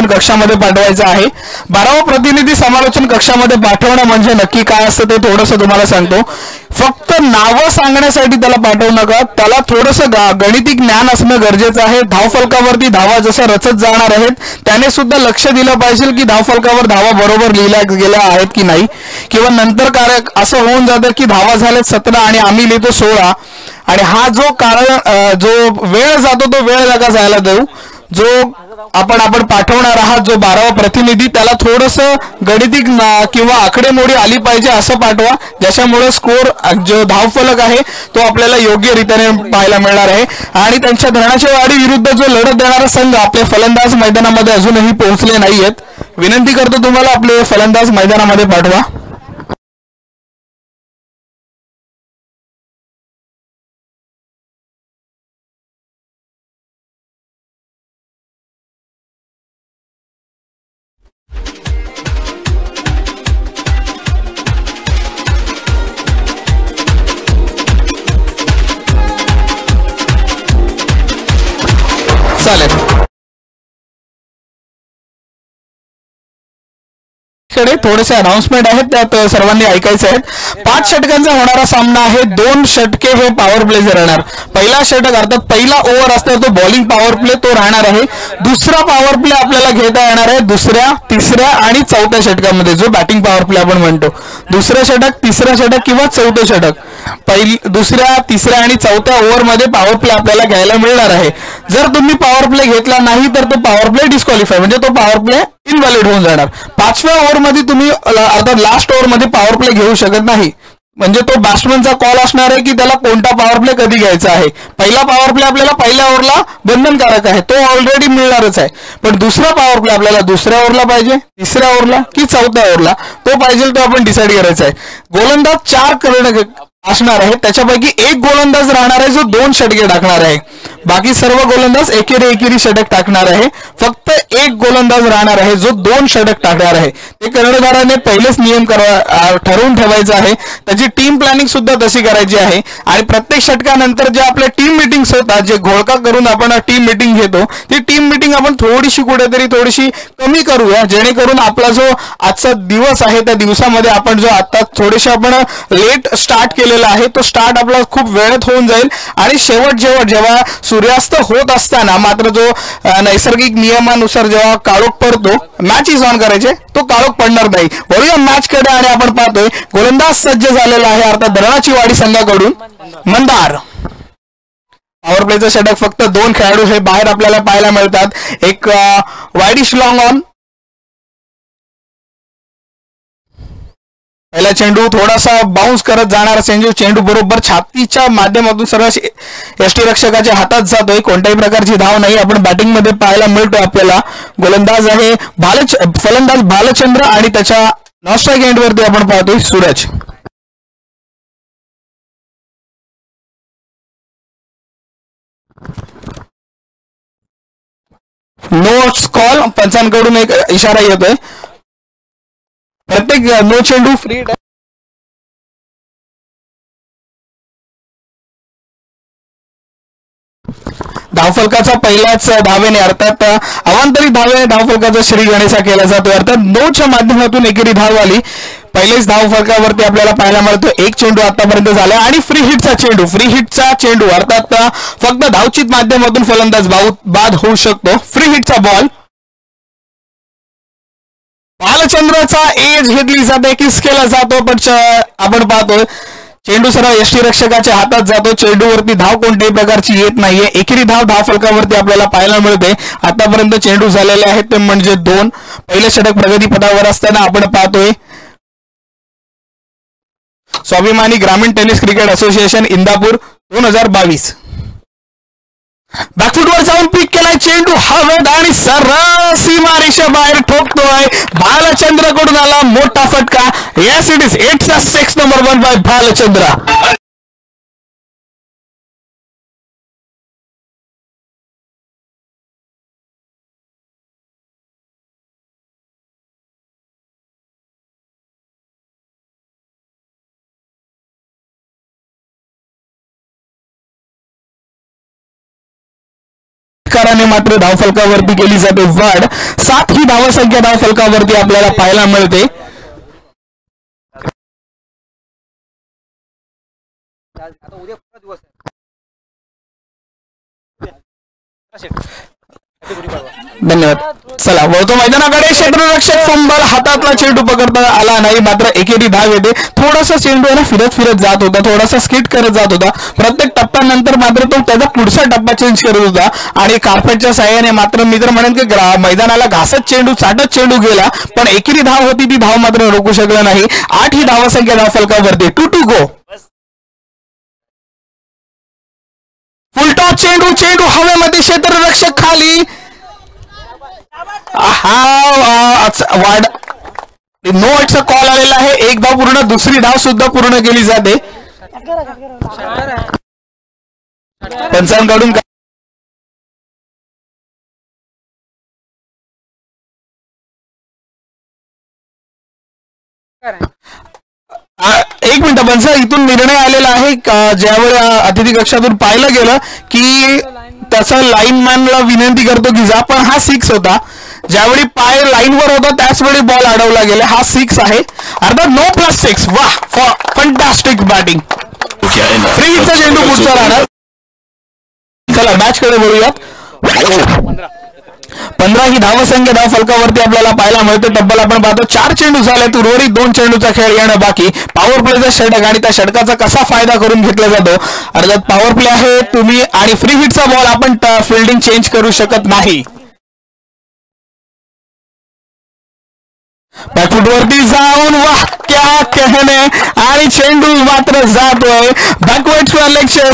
समालोचन कक्षामध्ये पाठवायचं आहे. 12वा प्रतिनिधी समालोचन कक्षामध्ये पाठवणं म्हणजे नक्की काय असतं ते थोडंसं तुम्हाला सांगतो. फक्त नावं सांगण्यासाठी त्याला पाठवू नका, त्याला थोडंसं गणिती ज्ञान असणं गरजेचं आहे. धावफलकावरती धावा जसं रचत जाणार आहेत त्याने सुद्धा लक्ष दिलं पाहिजे की धावफलकावर धावा बरोबर लिहिल्या गेल्या आहेत की नाही. किंवा नंतर असं होऊन जातं की धावा झाल्यात 17 आणि आम्ही लिहितो 16 आणि हा जो वेळ जातो तो वेळ नका जायला देऊ. जो आपण पाठवणार आहात जो 12वा प्रतिनिधी त्याला थोडंसं गणितिक किंवा आकडेमोडी आली पाहिजे असं पाठवा, ज्याच्यामुळे स्कोर जो धावफलक आहे तो आपल्याला योग्य रीतीने पाहायला मिळणार आहे. आणि त्यांच्या धरणाच्या वाडी विरुद्ध जो लढत देणारा संघ आपले फलंदाज मैदानामध्ये अजूनही पोहोचले नाहीयेत. विनंती करतो तुम्हाला आपले फलंदाज मैदानामध्ये पाठवा. चालेल. थोडेसे अनाउन्समेंट आहेत त्यात सर्वांनी ऐकायचे आहेत. 5 षटकांचा होणारा सामना आहे. 2 षटके हे पॉवर प्ले राहणार. पहिला षटक अर्थात पहिला ओव्हर असतो तो बॉलिंग पॉवर प्ले तो राहणार आहे. दुसरा पॉवर प्ले आपल्याला घेता येणार आहे दुसऱ्या, तिसऱ्या आणि चौथ्या षटकामध्ये जो बॅटिंग पॉवर प्ले आपण म्हणतो. दुसरं षटक, तिसरं षटक किंवा चौथं षटक दुसऱ्या, तिसऱ्या आणि चौथ्या ओव्हरमध्ये पॉवर प्ले आपल्याला घ्यायला मिळणार आहे. जर तुम्ही पॉवर प्ले घेतला नाही तर तो पॉवर प्ले डिस्क्वालिफाय म्हणजे तो पॉवर प्ले इनव्हॅलिड होऊन जाणार. 5व्या ओव्हरमध्ये तुम्ही अर्थात लास्ट ओव्हरमध्ये पॉवर प्ले घेऊ शकत नाही. म्हणजे तो बॅट्समनचा कॉल असणार आहे की त्याला कोणता पॉवर प्ले कधी घ्यायचा आहे. पहिला पॉवर प्ले आपल्याला पहिल्या ओव्हरला बंधनकारक आहे, तो ऑलरेडी मिळणारच आहे. पण दुसरा पॉवर प्ले आपल्याला दुसऱ्या ओव्हरला पाहिजे, तिसऱ्या ओव्हरला की चौथ्या ओव्हरला तो पाहिजे तो आपण डिसाईड करायचा आहे. गोलंदाज 4 असणार आहे, त्याच्यापैकी एक गोलंदाज राहणार आहे जो 2 षटके टाकणार आहे. बाकी सर्व गोलंदाज एकेरी षटक टाकणार आहे. फक्त एक गोलंदाज राहणार आहे जो 2 षटक टाकणार आहे. ते कर्णधाराने पहिलेच नियम ठरवून ठेवायचा आहे. त्याची टीम प्लॅनिंग सुद्धा तशी करायची आहे. आणि प्रत्येक षटकानंतर जे आपल्या टीम मिटिंग्स होतात, जे घोळका करून आपण टीम मिटिंग घेतो, ती टीम मिटिंग आपण थोडीशी कुठेतरी थोडीशी कमी करूया, जेणेकरून आपला जो आजचा दिवस आहे त्या दिवसामध्ये आपण जो आता थोडेसे आपण लेट स्टार्ट केलेला आहे तो स्टार्ट आपला खूप वेळेत होऊन जाईल. आणि जेव्हा सूर्यास्त होत असताना मात्र जो नैसर्गिक नियमानुसार जेव्हा काळोख पडतो, मॅच इज ऑन करायचे, तो काळोख पडणार नाही. वळूया मॅच कडे आणि आपण पाहतोय गोलंदाज सज्ज झालेला आहे अर्थात धरणाची वाडी संघाकडून मंदार. पॉवर प्लेचं षटक फक्त 2 खेळाडू हे बाहेर आपल्याला पाहायला मिळतात. एक वाईडिश लॉंग ऑन, पहिला चेंडू थोडासा बाउन्स करत जाणारा चेंडू बरोबर छातीच्या माध्यमातून सर्व यष्टीरक्षकाच्या हातात जातोय. कोणत्याही प्रकारची धाव नाही आपण बॅटिंग मध्ये पाहायला मिळतोय. आपल्याला गोलंदाज आहे फलंदाज भालचंद्र आणि त्याच्या नॉन स्ट्राईक एंड वरती आपण पाहतोय सूरज. नो कॉल, पंचांकडून एक इशारा येतोय. प्रत्येक नो चेंडू फ्री. धावफलकाचा पहिल्याच धावेने अर्थात अवांतरित धावेने धावफलकाचा श्री गणेशा केला जातो. अर्थात 9च्या माध्यमातून एकेरी धाव आली. पहिलेच धावफलकावरती आपल्याला पाहायला मिळतो एक चेंडू आतापर्यंत झाला आणि फ्री हिटचा चेंडू अर्थात फक्त धावचित माध्यमातून फलंदाज बाद होऊ शकतो. फ्री हिटचा बॉल भालचंद्रचा एज घेतली जाते, किस केला जातो, पण आपण पाहतोय चेंडू सर्व यष्टीरक्षकाच्या हातात जातो. चेंडूवरती धाव कोणत्याही प्रकारची येत नाहीये. एकेरी धाव धावफलकावरती आपल्याला पाहायला मिळते. आतापर्यंत चेंडू झालेले आहेत ते म्हणजे 2. पहिले षटक प्रगतीपथावर असताना आपण पाहतोय स्वाभिमानी ग्रामीण टेनिस क्रिकेट असोसिएशन इंदापूर 2022. बॅकफुटवर जाऊन पिक केलाय चेंडू हवेत आणि सरळ सीमारेषा बाहेर ठोकतोय. भालचंद्रकडून आला मोठा फटका. Yes it is 8 number 1 by Bhalchandra. चौकाराने मात्र धावफलकावरती केली जाते वाढ. 7 ही धावसंख्या धावफलकावरती आपल्याला पाहायला मिळते. धन्यवाद. चला वळतो मैदानाकडे. क्षेत्ररक्षक फंबल, हातातला चेंडू पकडता आला नाही, मात्र एकेरी धाव येते. थोडासा चेंडू आहे ना फिरत फिरत जात होता, थोडासा स्किट करत जात होता. प्रत्येक टप्प्यानंतर मात्र तो त्याचा पुढचा टप्पा चेंज करत होता आणि कार्पेटच्या साह्याने मात्र मी तर म्हणेन की मैदानाला घासत चेंडू चाटत चेंडू गेला, पण एकेरी धाव होती ती धाव मात्र रोखू शकला नाही. 8 ही धावसंख्या धावफलकावरती. 2 गो. फुलटॉस चेंडू, चेंडू हवेमध्ये, क्षेत्ररक्षक खाली. वाढ नो चा कॉल आलेला आहे. एक धाव पूर्ण, दुसरी धाव सुद्धा पूर्ण केली जाते पंचांकडून. एक मिनिट पंच, इथून निर्णय आलेला आहे ज्यावेळी अतिथी कक्षातून पाहिलं गेलं की त्याचा लाईनमॅनला विनंती करतो की जा, पण हा 6 होता. ज्यावेळी पाय लाईनवर होता त्याचवेळी बॉल अडवला गेला. हा 6 आहे अर्थात नो +6. वाह, फंटास्टिक बॅटिंग. फ्री हिटचा चेंडू पुढचा राहणार. चला मॅच कडे बोलूयात. 15 ही धावसंख्या धावफलकावरती आपल्याला पाहायला मिळते. टब्बल आपण पाहतो 4 चेंडू झालेत, उर्वरित 2 चेंडूचा खेळ येणं बाकी. पॉवर प्लेचा षटक आणि त्या षटकाचा कसा फायदा करून घेतला जातो. अर्थात पॉवर प्ले आहे तुम्ही आणि फ्री हिटचा बॉल आपण फिल्डिंग चेंज करू शकत नाही. बॅकफुटवरती जाऊन वाह क्या कहने, आणि चेंडू मात्र जातोय बॅकवर्ड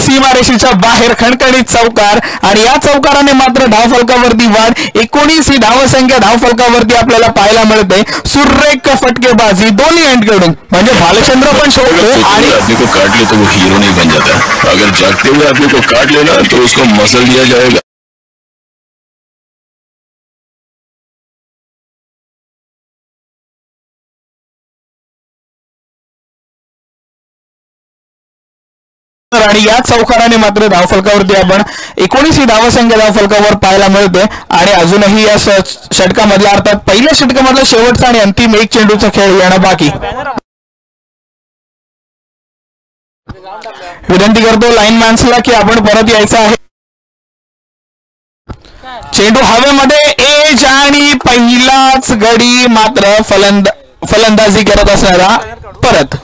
सीमारेषेच्या बाहेर. खणखणीत चौकार आणि या चौकाराने मात्र धावफलकावरती वाढ. 19 ही धावसंख्या धावफलकावरती आपल्याला पाहायला मिळते. सुरेख फटकेबाजी दोन्ही एंडकडून, म्हणजे भालचंद्र पण शोधतो आणि आदमी को काट ले तो वो हीरो नहीं बन जाता. अगर जागते हुए आदमी को काट लेना तो उसको मसल दिया जाएगा. आणि या चौकाराने मात्र धावफलकावरती आपण 19 ही धावसंख्या धावफलकावर पाहायला मिळते. आणि अजूनही या षटकामधला अर्थात पहिल्या षटकामधला शेवटचा आणि अंतिम एक चेंडूचा खेळ येणं बाकी. विनंती करतो लाईनमॅन्सला की आपण परत यायचं आहे. चेंडू हवेमध्ये, एज आणि पहिलाच गडी मात्र फलंदाजी करत असणारा परत.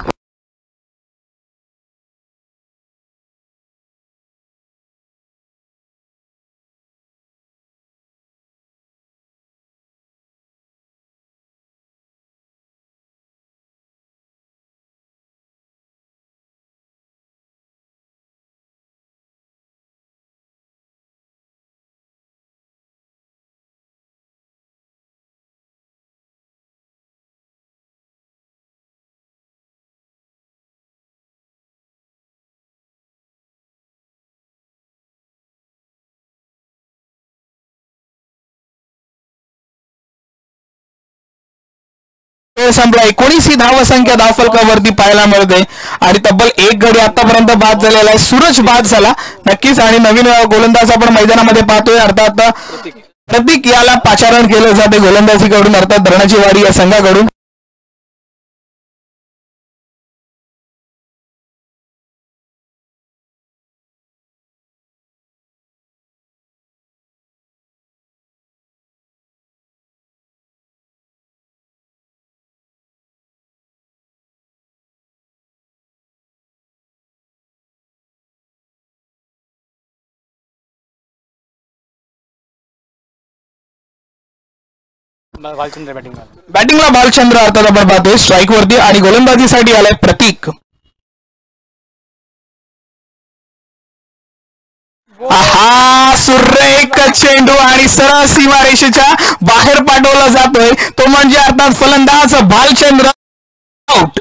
संपला. 19 ही धावसंख्या धावफलकावरती पाहायला मिळते आणि तब्बल 1 गडी आतापर्यंत बाद झालेला आहे. सूरज बाद झाला नक्कीच आणि नवीन गोलंदाज आपण मैदानामध्ये पाहतोय. अर्थात प्रतीक याला पाचारण केलं जाते गोलंदाजीकडून, अर्थात धरणाची वारी या संघाकडून. बॅटिंगला भालचंद्र अर्थात आपण पाहतोय स्ट्राईक वरती आणि गोलंदाजीसाठी आलाय प्रतीक. हा सुरेख चेंडू आणि सरळ सीमारेषेच्या बाहेर पाठवला जातोय, तो म्हणजे अर्थात फलंदाज भालचंद्र आउट.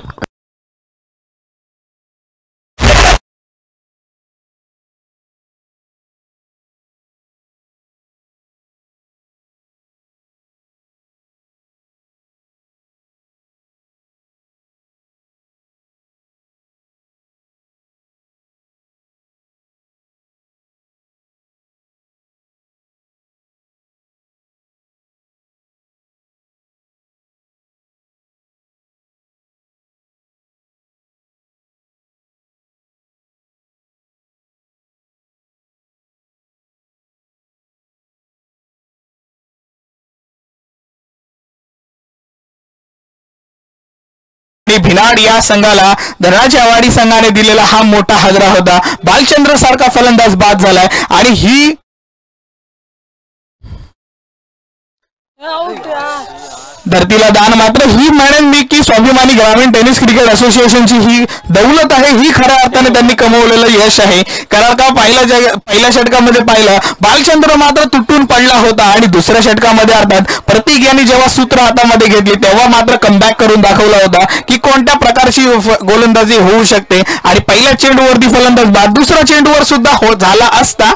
भिनाड या संघाला धनाजी आवाडी संघाने दिलेला हा मोठा हादरा होता. बालचंद्र सारखा फलंदाज बाद झालाय आणि ही धरतीला दान मात्र ही म्हणेन मी की स्वाभिमानी ग्रामीण टेनिस क्रिकेट असोसिएशनची ही दौलत आहे, ही खऱ्या अर्थाने त्यांनी कमवलेलं यश आहे. कारण का पहिल्या षटकामध्ये पाहिलं बालचंद्र मात्र तुटून पडला होता आणि दुसऱ्या षटकामध्ये अर्थात प्रतीक यांनी जेव्हा सूत्र हातामध्ये घेतली तेव्हा मात्र कमबॅक करून दाखवला होता की कोणत्या प्रकारची गोलंदाजी होऊ शकते आणि पहिल्या चेंडूवरती फलंदाज बाद, दुसऱ्या चेंडूवर सुद्धा झाला असता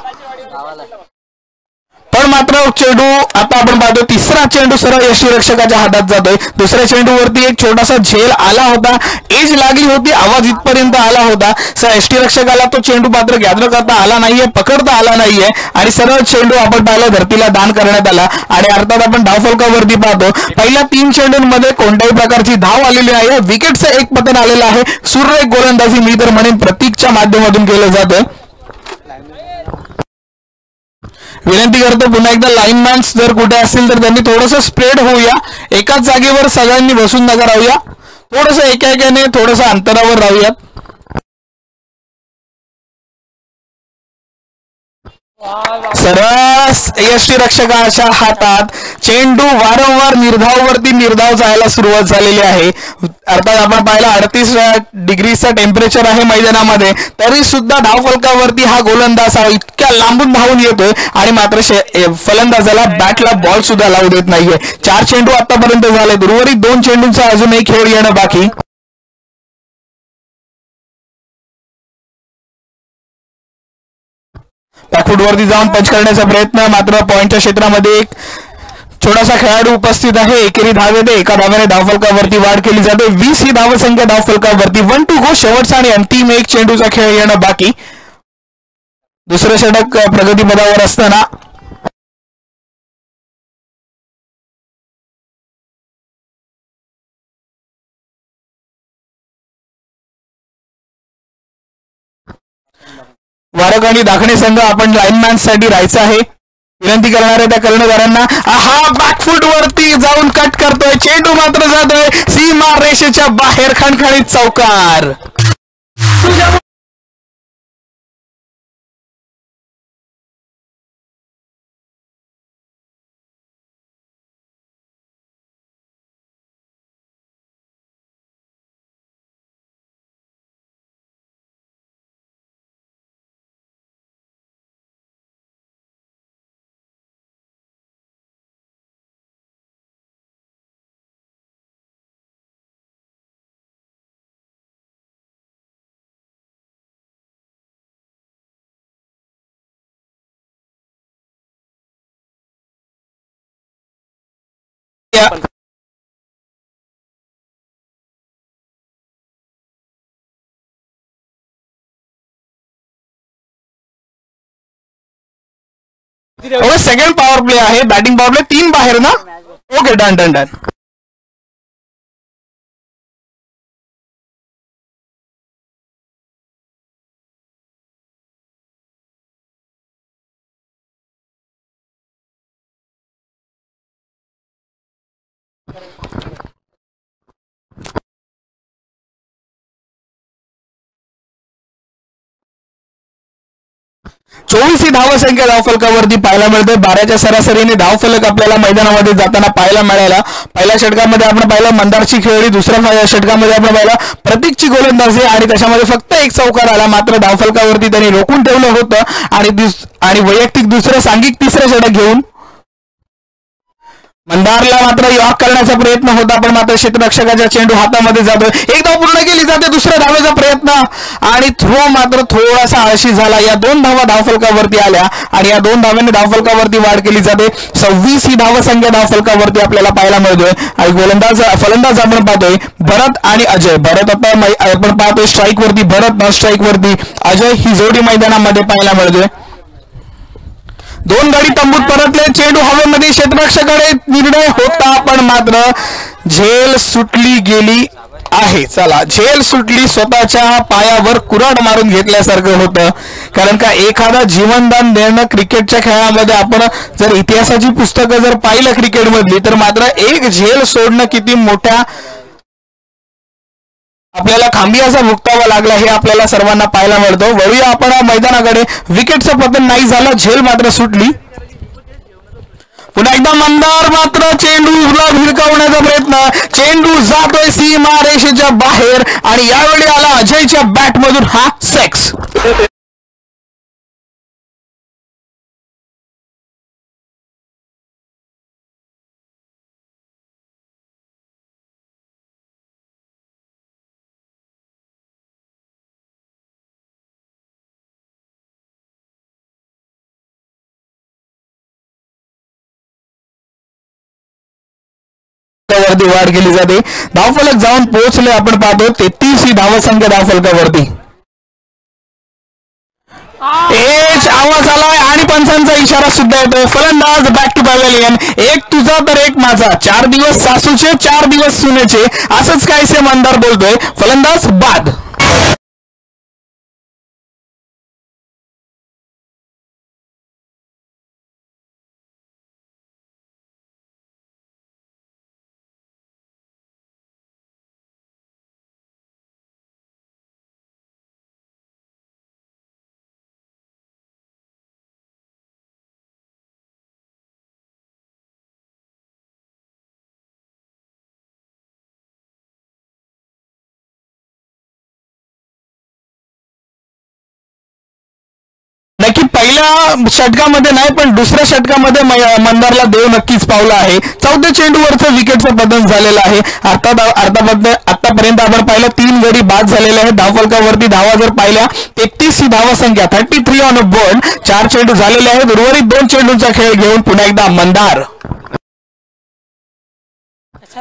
पण मात्र चेंडू आता आपण पाहतो तिसरा चेंडू सरळ यष्टीरक्षकाच्या हातात जातोय. दुसऱ्या चेंडूवरती एक छोटासा झेल आला होता, एज लागली होती, आवाज इथपर्यंत आला होता. यष्टीरक्षकाला तो चेंडू मात्र गॅदर करता आला नाहीये, पकडता आला नाहीये आणि सरळ चेंडू आपण पाहिला धरतीला दान करण्यात आला. आणि अर्थात आपण धावफलकावरती पाहतो पहिल्या 3 चेंडूंमध्ये कोणत्याही प्रकारची धाव आलेली नाही, विकेटचं एक पतन आलेलं आहे. सुरेख गोलंदाजी मी तर म्हणेन प्रतीकच्या माध्यमातून केलं जातं. विनंती करतो पुन्हा एकदा लाईनमॅन्स जर कुठे असतील तर त्यांनी थोडंसं स्प्रेड होऊया, एकाच जागेवर सगळ्यांनी बसून नका राहूया, थोडंसं एकाएकाने थोडंसं अंतरावर राहूयात. सरळ यष्टीरक्षकाच्या हातात चेंडू वारंवार निर्धाव जायला सुरुवात झालेली आहे. अर्थात आपण पाहिला 38 डिग्रीचं टेम्परेचर आहे मैदानामध्ये, तरी सुद्धा धावफलकावरती हा गोलंदाज इतक्या लांबून धावून येतोय आणि मात्र फलंदाजाला बॅटला बॉल सुद्धा लावू देत नाहीये. 4 चेंडू आतापर्यंत झाले, उर्वरित 2 चेंडूंचा अजूनही खेळ येणं बाकी. बॅकफूटवरती जाऊन पंच करण्याचा प्रयत्न, मात्र पॉइंटच्या क्षेत्रामध्ये एक छोटासा खेळाडू उपस्थित आहे. एकेरी धाव येते, एका धाव्याने धावफलकावरती वाढ केली जाते. 20 ही धावसंख्या धावफलकावरती. 1 टू गो, शेवटचा आणि अंतिम एक चेंडूचा खेळ येणं बाकी. दुसरं षटक प्रगतीपदावर असताना वारक आणि दाखणे संघ आपण लाईनमॅन साठी राहायचं आहे. विनंती करणाऱ्या त्या कर्णधारांना हा बॅकफूट वरती जाऊन कट करतोय, चेंडू मात्र जातोय सीमा रेषेच्या बाहेर, खणखणीत चौकार. सेकंड पॉवर प्ले आहे, बॅटिंग पॉवर प्ले 3 बाहेर ना. Okay, done done done. चोवीस ही धावसंख्या धावफलकावरती पाहायला मिळते. 12च्या सरासरीने धावफलक आपल्याला मैदानामध्ये जाताना पाहायला मिळाला. पहिल्या षटकामध्ये आपण पाहिलं मंदारची खेळी, दुसऱ्या षटकामध्ये आपण पाहिलं प्रतीकची गोलंदाजी आणि त्याच्यामध्ये फक्त एक चौकार आला. मात्र धावफलकावरती त्यांनी रोखून ठेवलं होतं आणि वैयक्तिक दुसरं सांघिक तिसरं षटक घेऊन मंदारला मात्र यॉक करण्याचा प्रयत्न होता, पण मात्र क्षेत्ररक्षकाच्या चेंडू हातामध्ये जातोय. एक धाव पूर्ण केली जाते, दुसऱ्या धावेचा प्रयत्न आणि थ्रो मात्र थोडासा आळशी झाला. या 2 धावा धावफलकावरती आल्या आणि या 2 धाव्यांनी धावफलकावरती वाढ केली जाते. 26 ही धावसंख्या धावफलकावरती आपल्याला पाहायला मिळतोय. आणि फलंदाज आपण पाहतोय भरत आणि अजय. भरत आता आपण पाहतोय स्ट्राईक वरती भरत, नॉन स्ट्राईक वरती अजय. ही जोडी मैदानामध्ये पाहायला मिळतोय. 2 गडी तंबूत परतले, चेंडू हवेमध्ये, क्षेत्ररक्षकाकडे निर्णय होता पण मात्र झेल सुटली गेली आहे. चला, झेल सुटली, स्वतःच्या पायावर कुऱ्हाड मारून घेतल्यासारखं होतं. कारण का एखादा जीवनदान देणं क्रिकेटच्या खेळामध्ये आपण जर इतिहासाची पुस्तकं जर पाहिलं क्रिकेटमधली तर मात्र एक झेल सोडणं किती मोठ्या आपल्याला खांबियाचा भुगतावा लागला हे आपल्याला सर्वांना पाहायला मिळतो. वळूया आपण मैदानाकडे. विकेटचं पतन नाही झालं, झेल मात्र सुटली. पुन्हा एकदा मंदार मात्र चेंडूला भिरकावण्याचा प्रयत्न. चेंडू जातोय सीमा रेषेच्या बाहेर आणि यावेळी आला अजयच्या बॅट मधून हा सेक्स. वरती वाढ केली जाते. धावफलक जाऊन पोहोचले आपण पाहतो 33 ही धावसंख्या धावफलकावरती. एच आवाज आलाय आणि पंचांचा इशारा सुद्धा येतोय. फलंदाज बॅक टू पॅव्हेलियन. एक तुझा तर एक माझा, 4 दिवस सासूचे 4 दिवस सुनेचे, असंच कायसे मंदार बोलतोय. फलंदाज बाद. नक्की पहिल्या षटकामध्ये नाही पण दुसऱ्या षटकामध्ये मंदारला देव नक्कीच पावला आहे. 14 चेंडूवरचं विकेटचं पतन झालेलं आहे. आतापर्यंत आपण पाहिलं 3 गडी बाद झालेले आहेत. धावफलकावरती धावा जर पाहिल्या 33 ही धावसंख्या, 33 ऑन अ बोर्ड. 4 चेंडू झालेले आहेत. उर्वरित 2 चेंडूंचा खेळ घेऊन पुन्हा एकदा मंदार.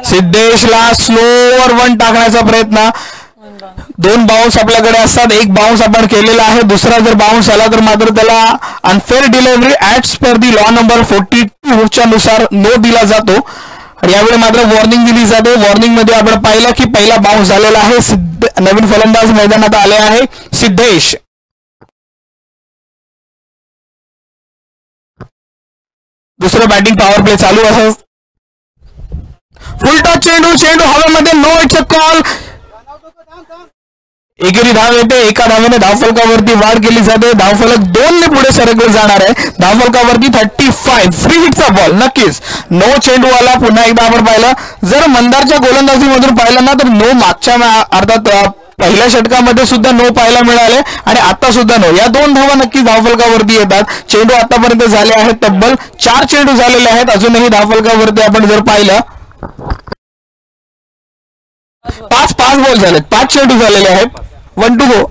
सिद्धेशला स्लोवर 1 टाकण्याचा प्रयत्न. 2 बाउन्स आपल्याकडे असतात. 1 बाउन्स आपण केलेला आहे. दुसरा जर बाउन्स आला तर मात्र त्याला unfair delivery as per the law number 42 च्या नुसार नो दिला जातो. यावेळी मात्र वॉर्निंग दिली जाते. वॉर्निंग मध्ये आपण पाहिलं की पहिला बाउन्स झालेला आहे. नवीन फलंदाज मैदानात आले आहे सिद्धेश. दुसरं बॅटिंग पॉवर प्ले चालू आहे. फुल टॉस चेंडू हवेमध्ये. No it's a call. एकेरी धाव येते. एका धावेने धावफलकावरती वाढ केली जाते. धावफलक 2 ने पुढे सरकले जाणार आहे. धावफलकावरती 35. फ्री हिटचा बॉल. नक्कीच नो चेंडू आला. पुन्हा एकदा आपण पाहिलं जर मंदारच्या गोलंदाजीमधून पाहिलं ना तर नो मागच्या अर्थात पहिल्या षटकामध्ये सुद्धा नो पाहायला मिळाले आणि आता सुद्धा नो. या 2 धावा नक्की धावफलकावरती येतात. चेंडू आतापर्यंत झाले आहेत तब्बल 4 चेंडू झालेले आहेत. अजूनही धावफलकावरती आपण जर पाहिलं 5 बॉल झालेत. 5 चेंडू झालेले आहेत. 1 टू गो.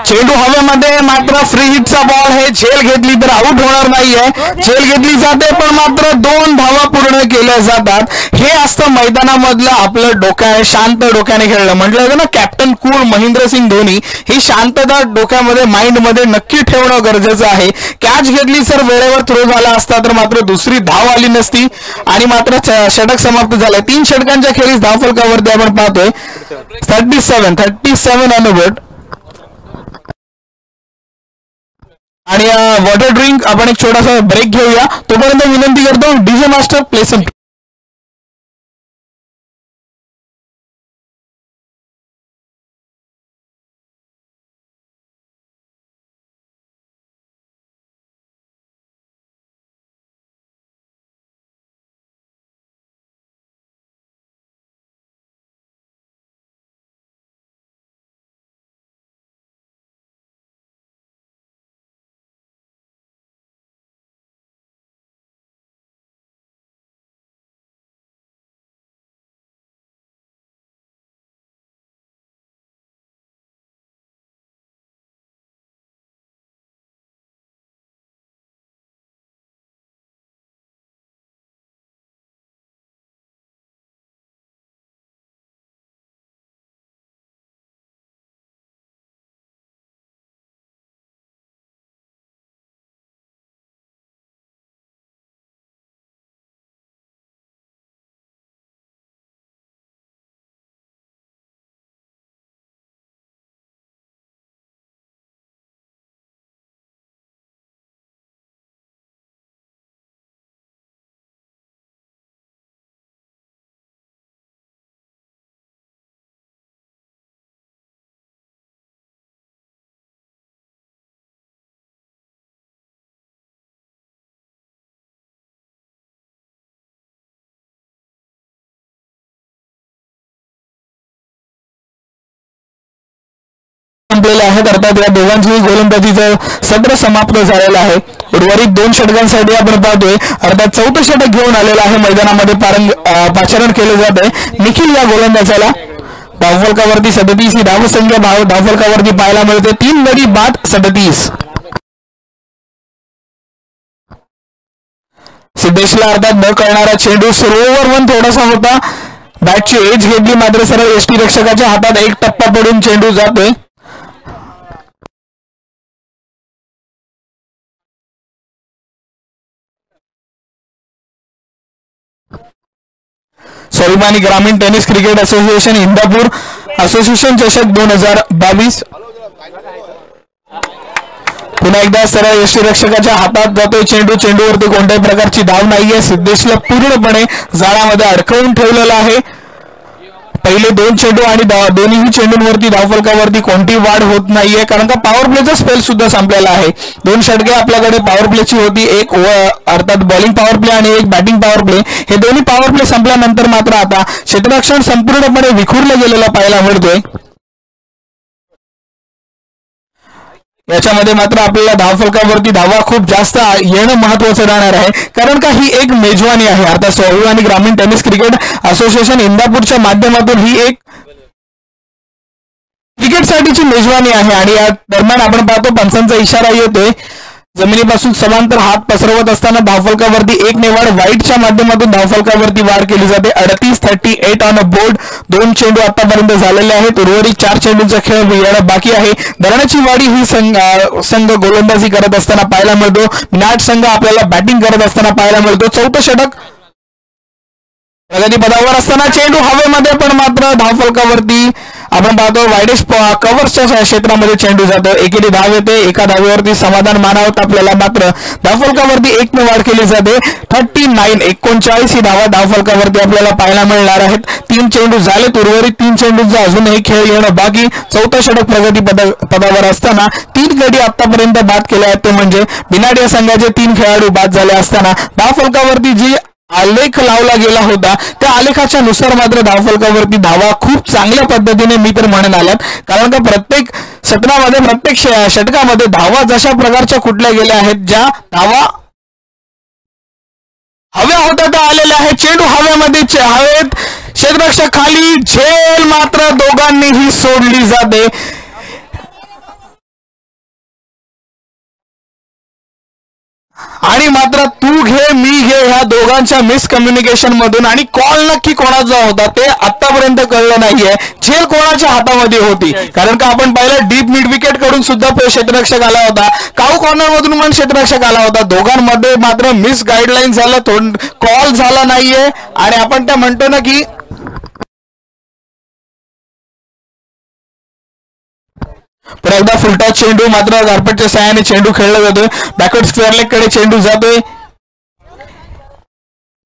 चेंडू हवेमध्ये मात्र फ्री हिटचा बॉल. हे झेल घेतली तर आउट होणार नाहीये. झेल घेतली जाते पण मात्र 2 धावा पूर्ण केल्या जातात. हे असतं मैदानामधलं आपलं शांत डोक्याने खेळणं. म्हटलं जातं ना कॅप्टन कूल महेंद्रसिंग धोनी. ही शांतता डोक्यामध्ये माइंड मध्ये नक्की ठेवणं गरजेचं आहे. कॅच घेतली तर वेळेवर थ्रो झाला असता तर मात्र दुसरी धाव आली नसती आणि मात्र षटक समाप्त झालं. 3 षटकांच्या खेळीस धावफलकावरती आपण पाहतोय 37 ऑन द बोर्ड. आणि वॉटर ड्रिंक आपण एक छोटासा ब्रेक घेऊया. तोपर्यंत विनंती करतो डीजे मास्टर प्ले सम आहेत. अर्थात या दोघांची गोलंदाजीचं सत्र समाप्त झालेलं आहे. उर्वरित 2 षटकांसाठी आपण पाहतोय. अर्थात 4थं षटक घेऊन आलेलं आहे मैदानामध्ये पाचारण केले जाते. निखिल या गोलंदाजाला धावफलकावरती 37 ही धावसंख्या धावफलकावरती पाहायला मिळते. 3 गडी बाद 37. सिद्धेशला अर्थात न कळणारा चेंडू सरोवर वन थोडासा होता. बॅटची एज घेतली मात्र सरळ यष्टीरक्षकाच्या हातात एक टप्पा पडून चेंडू जातोय. स्वाभिमानी ग्रामीण tennis cricket association Indapur association चषक 2022 पुन्हा एकदा सरळ यष्टीरक्षकाच्या हातात जातोय चेंडू. चेंडूवरती कोणत्याही प्रकारची धाव नाहीये. सिद्धेशला पूर्णपणे जाळ्यामध्ये अडकवून ठेवलेला आहे. पहिले 2 चेंडू आणि दोन्ही चेंडूंवरती धावफलकावरती कोणती वाढ होत नाहीये, कारण का पॉवर प्लेचा स्पेल सुद्धा संपलेला आहे. 2 षटके आपल्याकडे पॉवर प्लेची होती. एक अर्थात बॉलिंग पॉवर प्ले आणि एक बॅटिंग पॉवर प्ले. हे दोन्ही पॉवर प्ले संपल्यानंतर मात्र आता क्षेत्ररक्षण संपूर्णपणे विखुरलं गेलेलं पाहायला मिळतोय. याच्यामध्ये मात्र आपल्याला धावफलकावरती धावा खूप जास्त येणं महत्वाचं राहणार आहे, कारण का ही एक मेजवानी आहे. अर्थात स्वाभिमानी ग्रामीण टेनिस क्रिकेट असोसिएशन इंदापूरच्या माध्यमातून ही एक क्रिकेटसाठीची मेजवानी आहे. आणि या दरम्यान आपण पाहतो पंचांचा इशारा येतोय. जमिनीपासून समांतर हात पसरवत असताना धावफलकावरती एक निवाड वाईटच्या माध्यमातून धावफलकावरती वाढ केली जाते. 38 ऑन अ बोर्ड. 2 चेंडू आतापर्यंत झालेले आहेत. उर्वरित 4 चेंडूंचा खेळ येणं बाकी आहे. धरणाची वाडी ही संघ गोलंदाजी करत असताना पाहायला मिळतो. नाट संघ आपल्याला बॅटिंग करत असताना पाहायला मिळतो. 4थं षटक प्रगतीपदावर असताना चेंडू हवेमध्ये, पण मात्र धावफलकावरती आपण पाहतो वायडेस कव्हर्सच्या क्षेत्रामध्ये चेंडू जातो. एकेरी धाव येते. एका धावेवरती समाधान मानावत आपल्याला मात्र धावफलकावरती 1 वाढ केली जाते. 39 ही धावा धावफलकावरती आपल्याला पाहायला मिळणार आहेत. 3 चेंडू झालेत. उर्वरित 3 चेंडूंचा अजूनही खेळ येणं बाकी. 4थं षटक प्रगतीपदावर असताना 3 गडी आतापर्यंत बाद केले आहेत. ते म्हणजे बिनाड या संघाचे 3 खेळाडू बाद झाले असताना धावफलकावरती जी आलेख लावला गेला होता त्या आलेखाच्या नुसार मात्र धावफलकावरती धावा खूप चांगल्या पद्धतीने मी तर म्हणून आल्यात, कारण का प्रत्येक सत्रामध्ये प्रत्येक षटकामध्ये धावा जशा प्रकारच्या कुठल्या गेल्या आहेत, ज्या धावा हव्या होत्या त्या आलेल्या आहेत. चेंडू हवेमध्ये हवेत, क्षेत्ररक्षक खाली, झेल मात्र दोघांनीही सोडली जाते. आणि मात्र तू घे मी घे ह्या दोघांच्या मिसकम्युनिकेशन मधून आणि कॉल नक्की कोणाचा होता ते आतापर्यंत कळलं नाहीये. झेल कोणाच्या हातामध्ये होती, कारण का आपण पाहिलं डीप मिड विकेट कडून सुद्धा क्षेत्ररक्षक आला होता, काऊ कॉर्नर मधून पण क्षेत्ररक्षक आला होता. दोघांमध्ये मात्र मिस गाईडलाईन झालं, कॉल झाला नाहीये. आणि आपण त्या म्हणतो ना की पुन्हा एकदा फुलटा चेंडू मात्र गारपटच्या साहाय्याने चेंडू खेळला जातोय. बॅकवर्ड स्क्वेअर लेग कडे चेंडू जातोय.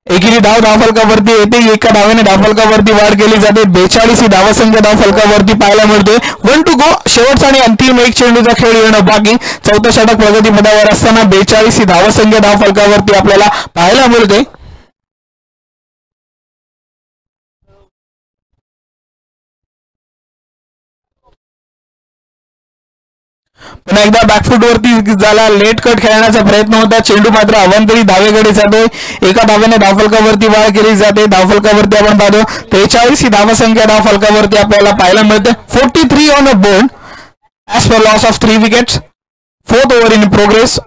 एकेरी धावफलकावरती येते. एका धावेने धावफलकावरती वाढ केली जाते. 42 ही धावसंख्या धावफलकावरती पाहायला मिळते. 1 to go. शेवटचा आणि अंतिम 1 चेंडूचा खेळ येणं बाकी. 4थं षटक प्रगतीपदावर असताना 42 ही धावसंख्या धावफलकावरती आपल्याला पाहायला मिळते. पुन्हा एकदा बॅकफूट वरती झाला, लेट कट खेळण्याचा प्रयत्न होता. चेंडू मात्र अवंतरी धावेकडे जातोय. एका धावेने धावफलकावरती वाढ केली जाते. धावफलकावरती आपण पाहतो 43 ही धावसंख्या धावफलकावरती आपल्याला पाहायला मिळते. 43 on a board as per loss of 3 wickets. 4th over in progress.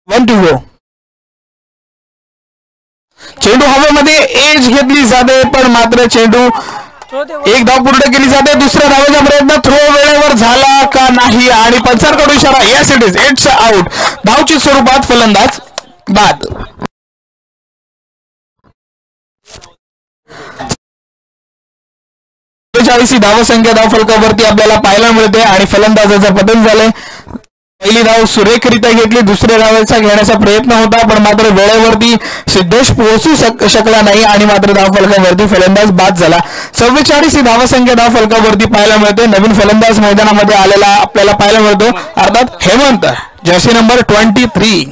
1 to go. चेंडू हवेमध्ये एज घेतली जाते, पण मात्र चेंडू एक धाव पूर्ण केली जाते. दुसऱ्या धावेचा प्रयत्न थ्रो वेळेवर झाला का नाही आणि पंचांकडून इशारा, yes it is, it's out. धावची स्वरूपात फलंदाज बाद. ही धावसंख्या धावफलकावरती आपल्याला पाहायला मिळते आणि फलंदाजाचं पतन झालंय. पहिली धाव सुरेखरित्या घेतली. दुसऱ्या धावेचा घेण्याचा प्रयत्न होता, पण मात्र वेळेवरती सिद्धेश पोहोचू शकला नाही आणि मात्र धावफलकावरती फलंदाज बाद झाला. 44 ही धावसंख्या धावफलकावरती पाहायला मिळते. नवीन फलंदाज मैदानामध्ये आलेला आपल्याला पाहायला मिळतो, अर्थात हेमंत, जर्सी नंबर 23.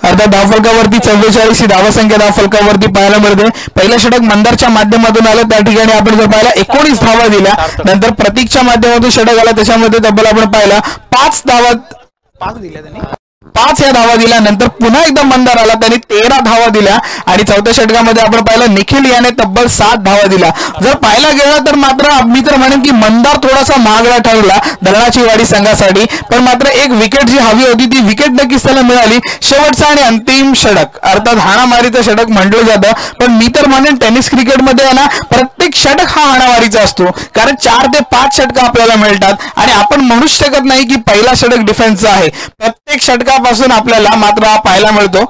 अर्धा धावफलकावरती 44 ही धावसंख्या धावफलकावरती पाहायला मिळते. पहिलं षटक मंदारच्या माध्यमातून आलं, त्या ठिकाणी आपण जर पाहिला 19 धावा दिल्या. नंतर प्रतीकच्या माध्यमातून षटक आला, त्याच्यामध्ये तब्बल आपण पाहिला 5 धावा दिल्या त्यांनी, 5 या धावा दिल्या. नंतर पुन्हा एकदा मंदार आला, त्यांनी 13 धावा दिल्या. आणि चौथ्या षटकामध्ये आपण पाहिलं निखिल याने तब्बल 7 धावा दिल्या. जर पाहायला गेलं तर मात्र मी तर म्हणेन की मंदार थोडासा महागडा ठरला धरणाची वाडी संघासाठी, पण मात्र एक विकेट जी हवी होती ती विकेट नक्कीच त्याला मिळाली. शेवटचा आणि अंतिम षटक अर्थात हाणामारीचं षटक म्हटलं जातं, पण मी तर म्हणेन टेनिस क्रिकेटमध्ये आहे ना प्रत्येक षटक हा हाणामारीचा असतो, कारण 4 ते 5 षटक आपल्याला मिळतात आणि आपण म्हणूच शकत नाही की पहिला षटक डिफेन्सचा आहे. प्रत्येक षटकापासून आपल्याला मात्र हा पाहायला मिळतो.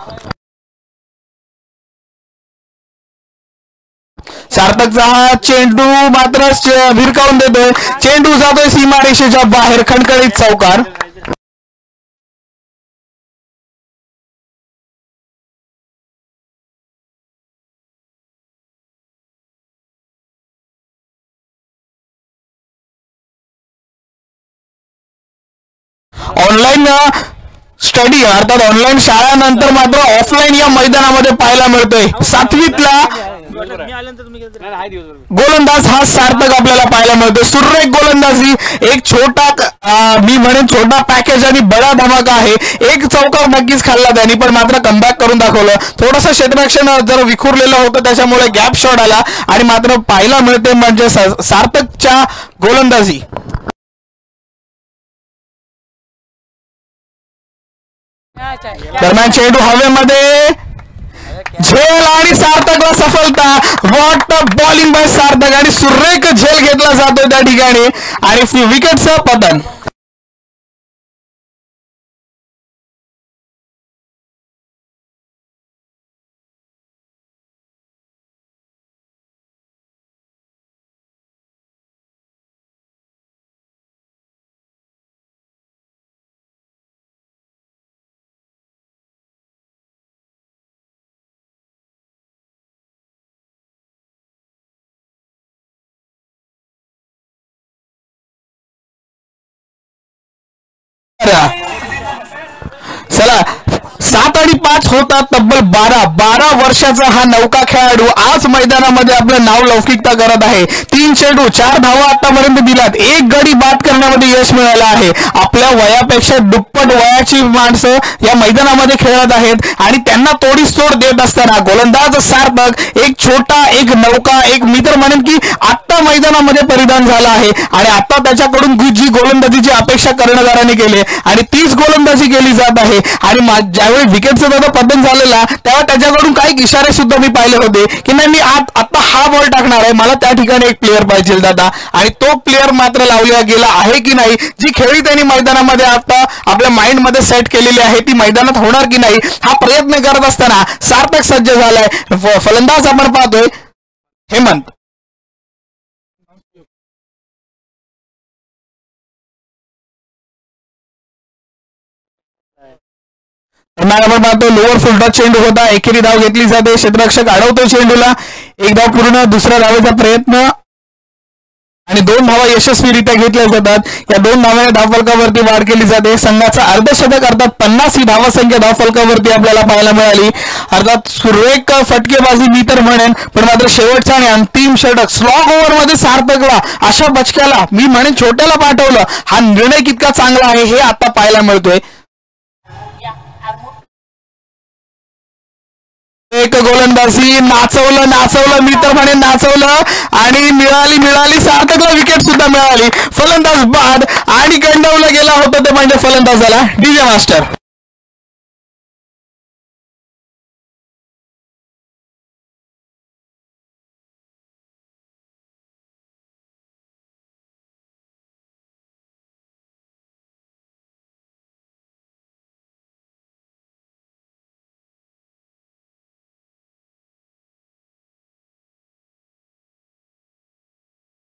सार्थकचा हा चेंडू मात्र भिरकावून देतोय, चेंडू जातोय सीमारेषेच्या बाहेर, खणखणीत चौकार. ऑनलाईन स्टडी अर्थात ऑनलाईन शाळानंतर मात्र ऑफलाईन या मैदानामध्ये पाहायला मिळतोय. 7वीतला गोलंदाज हा सार्थक आपल्याला पाहायला मिळतोय. सुरेख गोलंदाजी, एक छोटा मी म्हणेन छोटा पॅकेज आणि बडा धमाका आहे. एक चौकार नक्कीच खाल्ला त्यांनी, पण मात्र कमबॅक करून दाखवलं. थोडंसं क्षेत्ररक्षण जर विखुरलेलं होतं, त्याच्यामुळे गॅप शॉट आला आणि मात्र पाहायला मिळते म्हणजे सार्थकच्या गोलंदाजी. दरम्यान चेंडू हवेमध्ये झेल आणि सार्थकला सफलता. व्हॉट बॉलिंग बाय सार्थक आणि सुरेख झेल घेतला जातोय त्या ठिकाणी आणि विकेटचं पतन. चला 7 आणि 5 होतात तब्बल 12 वर्षाचा हा नौका खेळाडू आज मैदानामध्ये आपलं नाव लौकिकता करत आहे. 3 चेंडू 4 धावा आतापर्यंत दिलात, 1 गडी बाद करण्यामध्ये यश मिळालं आहे. आपल्या वयापेक्षा दुप्पट वयाची माणसं या मैदानामध्ये खेळत आहेत आणि त्यांना तोडीस तोड देत असताना गोलंदाज सार्थक एक छोटा, एक नौका, एक मी तर म्हणेन की आत्ता मैदानामध्ये परिधान झाला आहे आणि आता त्याच्याकडून जी गोलंदाजीची अपेक्षा कर्णधाराने केली आणि तीच गोलंदाजी केली जात आहे. आणि ज्यावेळी विकेटचं दादा पतन झालेला तेव्हा त्याच्याकडून काही इशारे सुद्धा मी पाहिले होते की नाही मी आता हा बॉल टाकणार आहे, मला त्या ठिकाणी एक प्लेअर पाहिजे दादा, आणि तो प्लेअर मात्र लावला गेला आहे की नाही. जी खेळी त्यांनी मैदानामध्ये आता आपल्या माइंड मध्ये सेट केलेली आहे ती मैदानात होणार की नाही हा प्रयत्न करत असताना सार्थक सज्ज झालाय. फलंदाज आपण पाहतोय हेमंत. आपण पाहतो लोअर फुलटॉस चेंडू होता, एकेरी धाव घेतली जाते, क्षेत्ररक्षक अडवतो चेंडूला, एक धाव पूर्ण, दुसऱ्या धावेचा प्रयत्न आणि 2 धावा यशस्वीरित्या घेतल्या जातात. या 2 धावाने धावफलकावरती वाढ केली जाते. संघाचा अर्धशतक अर्थात 50 ही धावसंख्या धावफलकावरती आपल्याला पाहायला मिळाली. अर्थात सुरेख फटकेबाजी मी तर म्हणेन, पण मात्र शेवटचा आणि अंतिम षटक स्लॉग ओव्हर मध्ये सार्थकला अशा बचक्याला मी म्हणेन छोट्याला पाठवलं. हा निर्णय कितका चांगला आहे हे आता पाहायला मिळतोय. एक गोलंदाजी नाचवलं मी तर म्हणे नाचवलं आणि मिळाली सार्थकला विकेट सुद्धा मिळाली. फलंदाज बाद आणि गंडवला गेला होता ते म्हणजे फलंदाजाला डीजे मास्टर.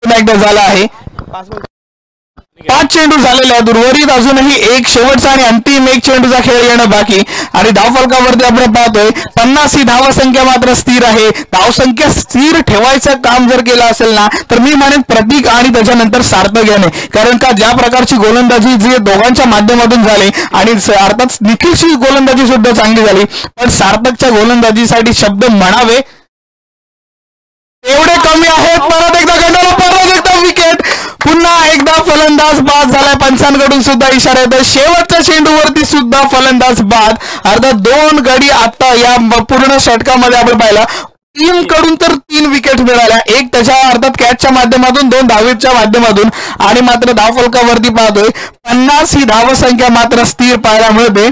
एकदा झाला आहे 5 चेंडू झालेले आहेत. उर्वरित अजूनही एक शेवटचा आणि अंतिम एक चेंडूचा खेळ येणं बाकी आणि धावफलकावरती आपण पाहतोय 50 ही धावसंख्या मात्र स्थिर आहे. धावसंख्या स्थिर ठेवायचं काम जर केलं असेल ना तर मी म्हणेन प्रतीक आणि त्याच्यानंतर सार्थक याने, कारण का ज्या प्रकारची गोलंदाजी जी दोघांच्या माध्यमातून झाली आणि अर्थात निखिलची गोलंदाजी सुद्धा चांगली झाली, पण सार्थकच्या गोलंदाजीसाठी शब्द म्हणावे एवढे कमी आहेत. परत एकदा गंडाला, परत एकदा विकेट, पुन्हा एकदा फलंदाज बाद झालाय. पंचांकडून सुद्धा इशारा येतोय. शेवटच्या चेंडूवरती सुद्धा फलंदाज बाद. अर्थात 2 गडी आता या पूर्ण षटकामध्ये आपण पाहिला. टीम कडून तर 3 विकेट मिळाल्या, एक त्याच्या अर्थात कॅचच्या माध्यमातून, 2 धावेच्या माध्यमातून आणि मात्र धावफलकावरती पाहतोय 50 ही धावसंख्या मात्र स्थिर पाहायला मिळते.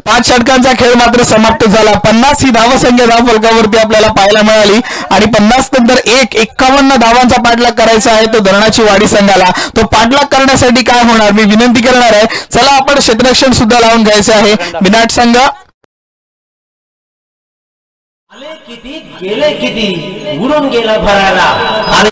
5 षटकांचा खेळ मात्र समाप्त झाला. 50 ही धावसंख्या धावफलकावरती आपल्याला पाहायला मिळाली आणि 50 नंतर 51 धावांचा पाठलाग करायचा आहे तो धरणाची वाडी संघाला. तो पाठलाग करण्यासाठी काय होणार मी विनंती करणार आहे, चला आपण क्षेत्ररक्षण सुद्धा लावून घ्यायचे आहे. बिनाट संघ आले किती गेले किती उडून गेला भराला.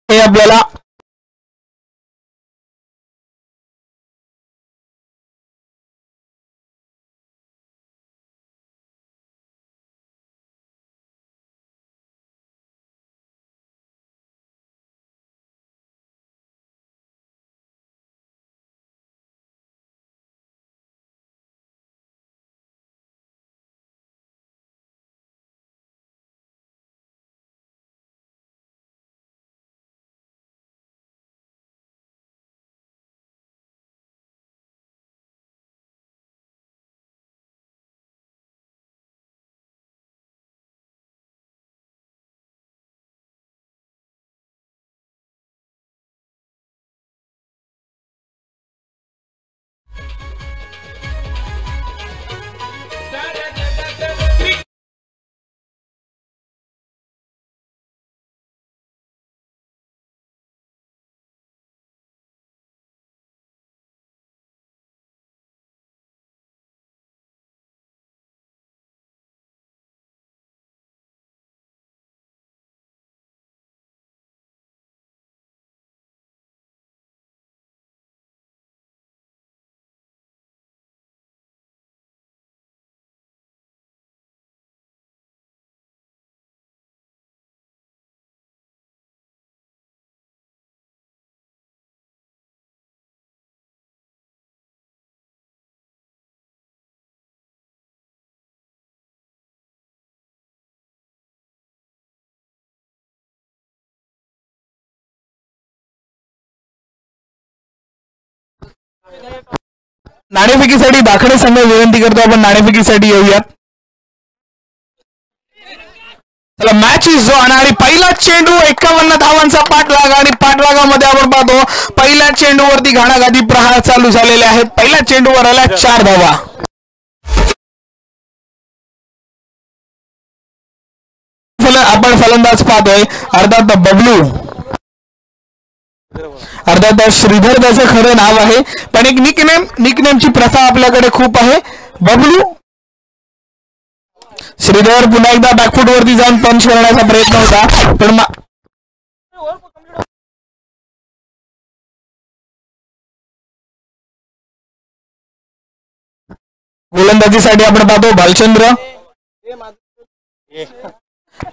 हे आपल्याला नाणेफेकीसाठी दाखले संघ विनंती करतो, आपण नाणेफेकीसाठी येऊयात. चला मॅच इज ऑन आणि पहिला चेंडू 51 धावांचा पाठलाग आणि पाठलागामध्ये आपण पाहतो पहिल्या चेंडूवरती घाणाघाती प्रहार चालू झालेले आहेत. पहिल्या चेंडूवर आल्या 4 धावा. आपण फलंदाज पाहतोय अर्थात बबलू, अर्थात श्रीधर त्याचं खरं नाव आहे पण एक निकनेमची प्रथा आपल्याकडे खूप आहे. बबलू श्रीधर पुन्हा एकदा बॅकफूट वरती जाऊन पंच करण्याचा प्रयत्न होता पण गोलंदाजीसाठी आपण पाहतो भालचंद्र.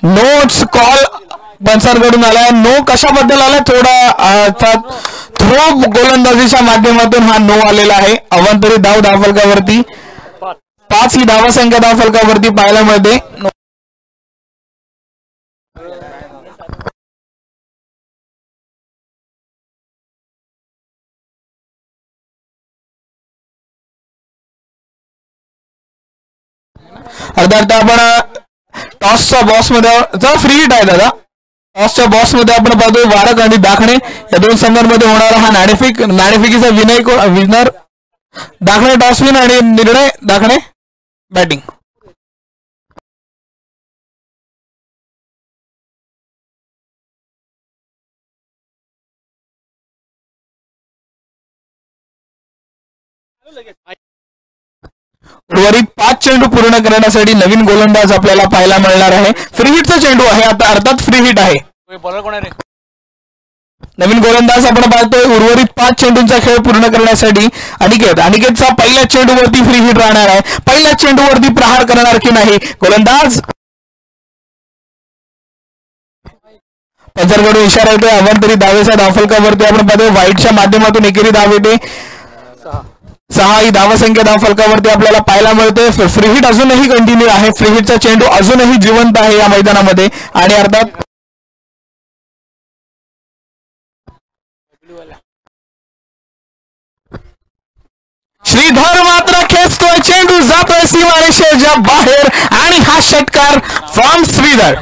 नोट्स कॉल पंचांकडून आलाय. नो कशाबद्दल आलाय, थोडा थ्रो गोलंदाजीच्या माध्यमातून हा नो आलेला आहे. अवांतरित धाव धावफलकावरती 5 ही धावसंख्या धावफलकावरती पाहायला मिळते. अर्धा आपण टॉसच्या बॉस मध्ये फ्री हिट आहे दादा. टॉसच्या बॉस मध्ये आपण पाहतोय वारक आणि दाखणे या दोन संघांमध्ये होणारा हा नाणेफेकीचा विनर दाखणे टॉस विन आणि निर्णय दाखणे बॅटिंग. उर्वरित 5 चेंडू पूर्ण करण्यासाठी नवीन गोलंदाज आपल्याला पाहायला मिळणार आहे. फ्री हिटचा चेंडू आहे आता, अर्थात फ्री हिट आहे. नवीन गोलंदाज आपण पाहतोय. उर्वरित 5 चेंडूंचा खेळ पूर्ण करण्यासाठी अनिकेतचा पहिल्या चेंडूवरती फ्री हिट राहणार आहे. पहिल्या चेंडूवरती प्रहार करणार की नाही गोलंदाज. पंचरकडून इशारा येतोय अवंतरी धावेच्या धावफलकावरती आपण पाहतोय. व्हाईटच्या माध्यमातून एकेरी धाव येते. 6 ही धावसंख्या धावफलकावरती आपल्याला पाहायला मिळते. फ्री हिट अजूनही कंटिन्यू आहे. फ्री हिटचा चेंडू अजूनही जिवंत आहे या मैदानामध्ये. आणि अर्थात श्रीधर मात्र खेचतोय. चेंडू जातोय सीमारेषेच्या बाहेर आणि हा षटकार फ्रॉम श्रीधर.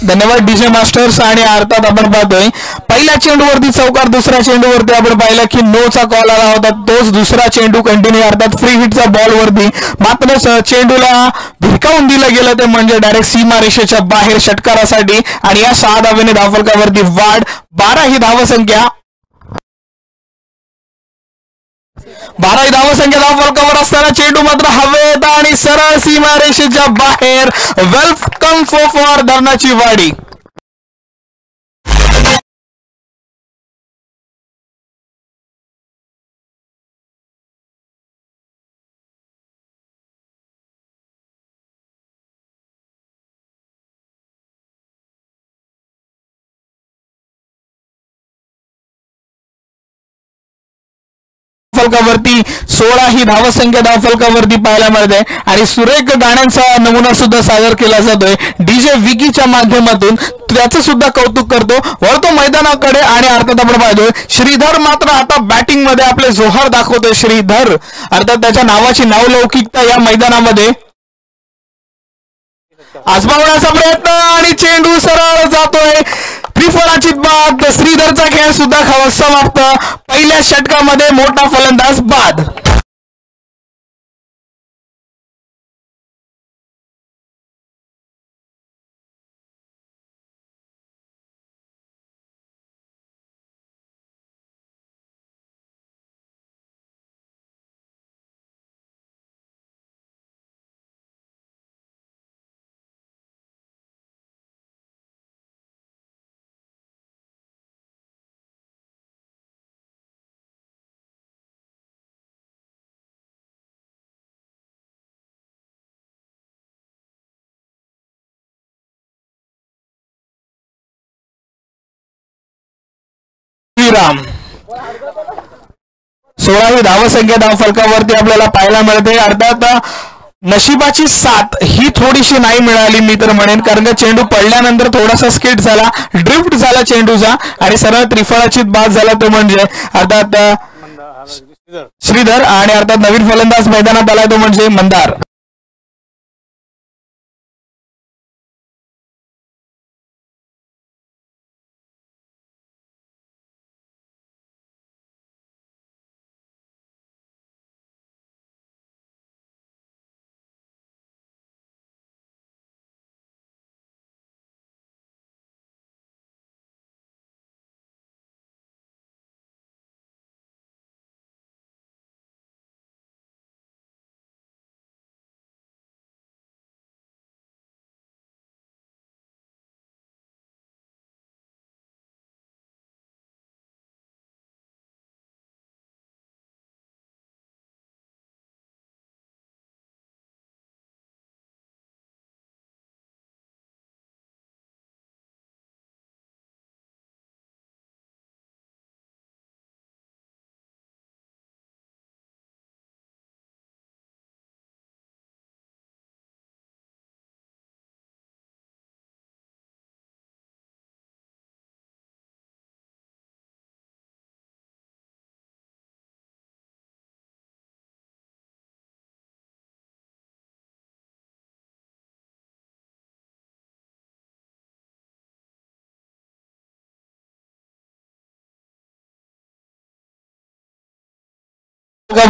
धन्यवाद डीजे मास्टर्स. आणि अर्थात आपण पाहतोय पहिल्या चेंडूवरती चौकार, दुसऱ्या चेंडूवरती आपण पाहिलं की नोचा कॉल आला होता. तोच दुसरा चेंडू कंटिन्यू अर्थात फ्री हिटचा बॉल वरती मात्र चेंडूला भिरकावून दिलं गेलं ते म्हणजे डायरेक्ट सीमारेषेच्या बाहेर षटकारासाठी. आणि या 6 धावेने धावफलकावरती वाढ. 12 ही धावसंख्या 12 धावसंख्या धावफलकावर असताना चेंडू मात्र हवेत आणि सरळ सीमारेषेच्या बाहेर. वेलकम फॉर धरणाची वाडी. फलकावरती 16 ही धावसंख्या धावफलकावरती पाहायला मिळते. आणि सुरेख गाण्यांचा नमुना सुद्धा सादर केला जातोय डीजे विकीच्या माध्यमातून. त्याचं सुद्धा कौतुक करतो. वळतो मैदानाकडे आणि अर्थात आपण पाहतोय श्रीधर मात्र आता बॅटिंग मध्ये आपले जोहर दाखवतोय. श्रीधर अर्थात त्याच्या नावाची नावलौकिकता या मैदानामध्ये आजमावण्याचा प्रयत्न आणि चेंडू सरळ जातोय. त्रिफळाची बाद. श्रीधरचा खेळ सुद्धा समाप्त. पहिल्या षटकामध्ये मोठा फलंदाज बाद. राम 16 ही धावसंख्या धावफलकावरती आपल्याला पाहायला मिळते. अर्थात नशिबाची साथ ही थोडीशी नाही मिळाली मी तर म्हणेन. कारण का चेंडू पडल्यानंतर थोडासा स्किट झाला, ड्रिफ्ट झाला चेंडूचा आणि सरळ त्रिफळाची बाद झाला तो म्हणजे अर्थात श्रीधर. आणि अर्थात नवीन फलंदाज मैदानात आला तो म्हणजे मंदार.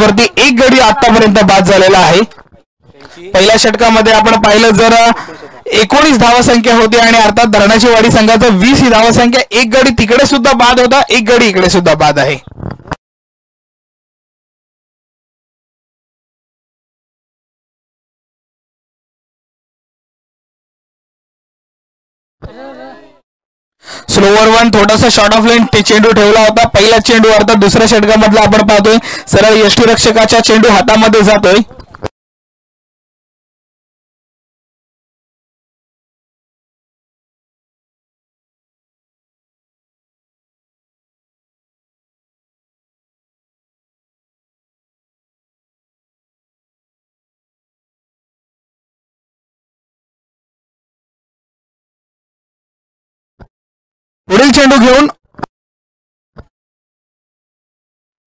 वरती एक गडी आतापर्यंत बाद झालेला आहे. पहिल्या षटकामध्ये आपण पाहिलं जर 19 धावसंख्या होती आणि अर्थात धरणाची वाडी संघाचं 20 ही धावसंख्या. एक गडी तिकडे सुद्धा बाद होता, एक गडी इकडे सुद्धा बाद आहे. स्लोवर वन थोडासा शॉर्ट ऑफ लाईन चेंडू ठेवला होता. पहिला चेंडू अर्थात दुसऱ्या षटकामधला आपण पाहतोय सरळ यष्टीरक्षकाच्या चेंडू हातामध्ये जातोय. पुढील चेंडू घेऊन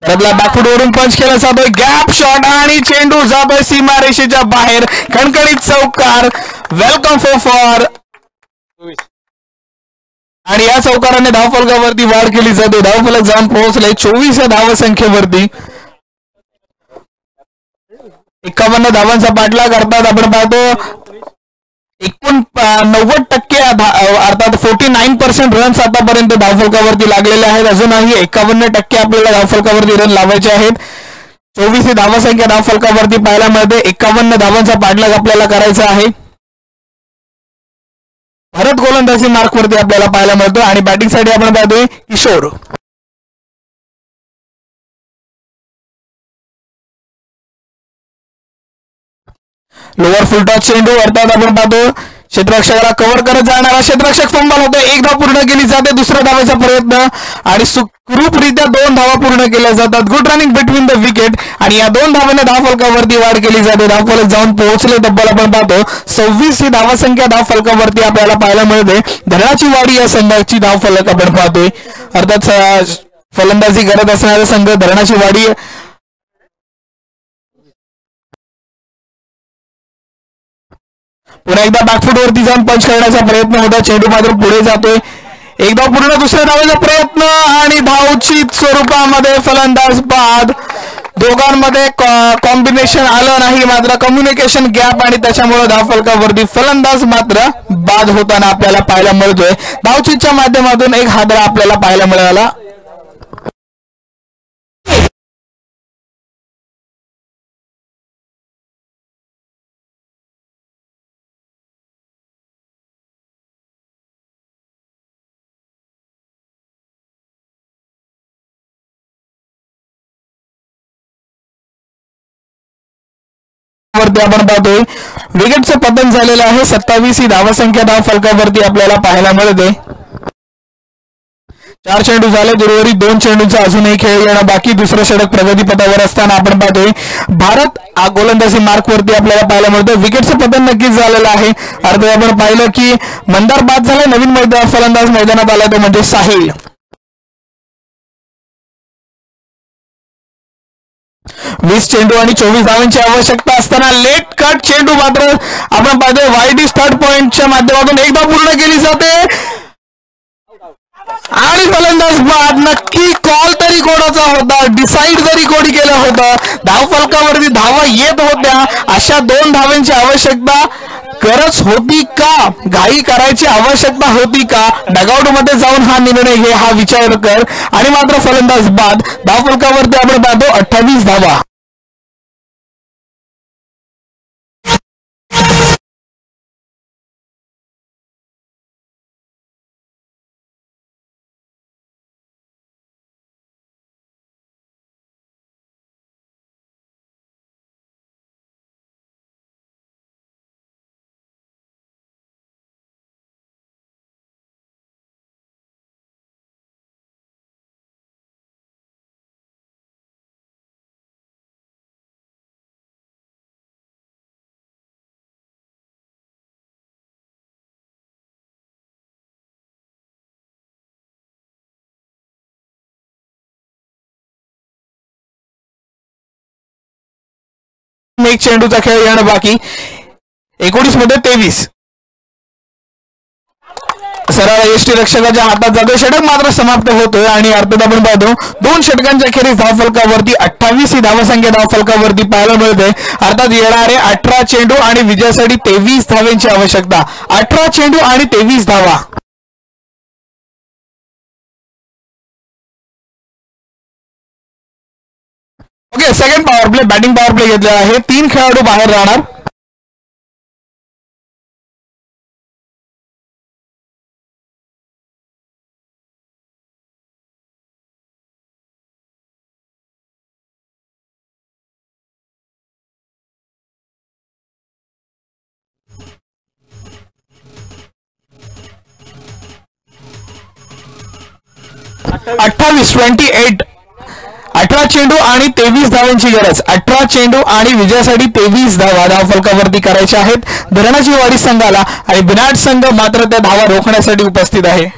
बॅकफुट वरून पंच केला जातोय. गॅप शॉट आणि चेंडू जातोय सीमारेषेच्या बाहेर. खणखणीत चौकार. वेलकम फॉर आणि या चौकाराने धावफलकावरती वाढ केली जाते. धावफलक जाऊन पोहोचले 24 या धावसंख्येवरती. 51 धावांचा पाठलाग करतात. आपण पाहतो 90% अर्थात 49% रन्स आतापर्यंत धावफलकावरती लागलेले आहेत. अजूनही 51% आपल्याला धावफलकावरती रन लावायचे आहेत. 24 ही धावसंख्या धावफलकावरती पाहायला मिळते. 51 धावांचा पाठलाग आपल्याला करायचा आहे. भारत गोलंदाजी मार्कवरती आपल्याला पाहायला मिळतो आणि बॅटिंगसाठी आपण पाहतोय किशोर. लोअर फुलटॉस चेंडू अर्थात आपण पाहतो क्षेत्ररक्षकाला कव्हर करत जाणारा क्षेत्ररक्षक फंबल होतो. एक धाव पूर्ण केली जाते. दुसऱ्या धावाचा प्रयत्न आणि सुखरूपरित्या 2 धावा पूर्ण केल्या जातात. Good running between the wicket आणि या 2 धावांनी धावफलकावरती वाढ केली जाते. धावफलक जाऊन पोहोचले तब्बल आपण पाहतो 26 ही धावसंख्या धावफलकावरती आपल्याला पाहायला मिळते. धरणाची वाडी या संघाची धावफलक आपण पाहतोय. अर्थात फलंदाजी करत असणारा संघ धरणाची वाडी पुन्हा एकदा बॅकफुट वरती जाऊन पंच करण्याचा प्रयत्न होता. चेंडू मात्र पुढे जातोय. एकदा पूर्ण दुसऱ्या धावेचा प्रयत्न आणि धावचित स्वरूपामध्ये फलंदाज बाद. दोघांमध्ये कॉम्बिनेशन आलं नाही, मात्र कम्युनिकेशन गॅप आणि त्याच्यामुळे धावफलकावरती फलंदाज मात्र बाद होताना आपल्याला पाहायला मिळतोय. धावचितच्या माध्यमातून एक हादरा आपल्याला पाहायला मिळाला. वरती आपण पाहतोय विकेटचं पतन झालेलं आहे. 27 ही धावसंख्या धावफलकावरती आपल्याला पाहायला मिळते. 4 चेंडू झाले. उर्वरित 2 चेंडूंचा अजूनही खेळ येणं बाकी. दुसरं षटक प्रगतीपथावर असताना आपण पाहतोय भारत गोलंदाजी मार्कवरती आपल्याला पाहायला मिळतं. विकेटचं पतन नक्कीच झालेलं आहे. अर्थात आपण पाहिलं की मंदार बाद झाला. नवीन फलंदाज मैदानात आला तो म्हणजे साहिल. 20 चेंडू आणि 24 धावांची आवश्यकता असताना लेट कट चेंडू मात्र आपण पाहतोय वाईड स्टार्ट पॉइंटच्या माध्यमातून एकदा पूर्ण केली जाते आणि फलंदाज बाद. नक्की कॉल तरी कोणाचा होता, डिसाईड तरी कोणी केलं होतं. धावफलकावरती धावा येत होत्या. अशा 2 धावांची आवश्यकता गरज होती का, घाई करायची आवश्यकता होती का? डगआउट मध्ये जाऊन हा निर्णय घे, हा विचार कर आणि मात्र फलंदाज बाद. धावफलकावरती आपण पाहतो 28 धावा. एक चेंडूचा खेळ येणं बाकी. 19 मध्ये 23. सरळ यष्टीरक्षकाच्या हातात जातो. षटक मात्र समाप्त होतोय आणि अर्थात आपण पाहतो 2 षटकांच्या खेरीज धावफलकावरती 28 ही धावसंख्या धावफलकावरती पाहायला मिळते. अर्थात येणारे 18 चेंडू आणि विजयासाठी 23 धावांची आवश्यकता. 18 चेंडू आणि 23 धावा. Okay, second power play, batting power play घेतलेला आहे. 3 खेळाडू बाहेर राहणार. अठ्ठावीस 28. 18 चेंडू आणि 23 धावांची गरज. 18 चेंडू आणि विजयासाठी 23 धावा धावफलकावरती करायच्या आहेत धरणाची वाडी संघाला आणि बिनाट संघ मात्र त्या धावा रोखण्यासाठी उपस्थित आहे.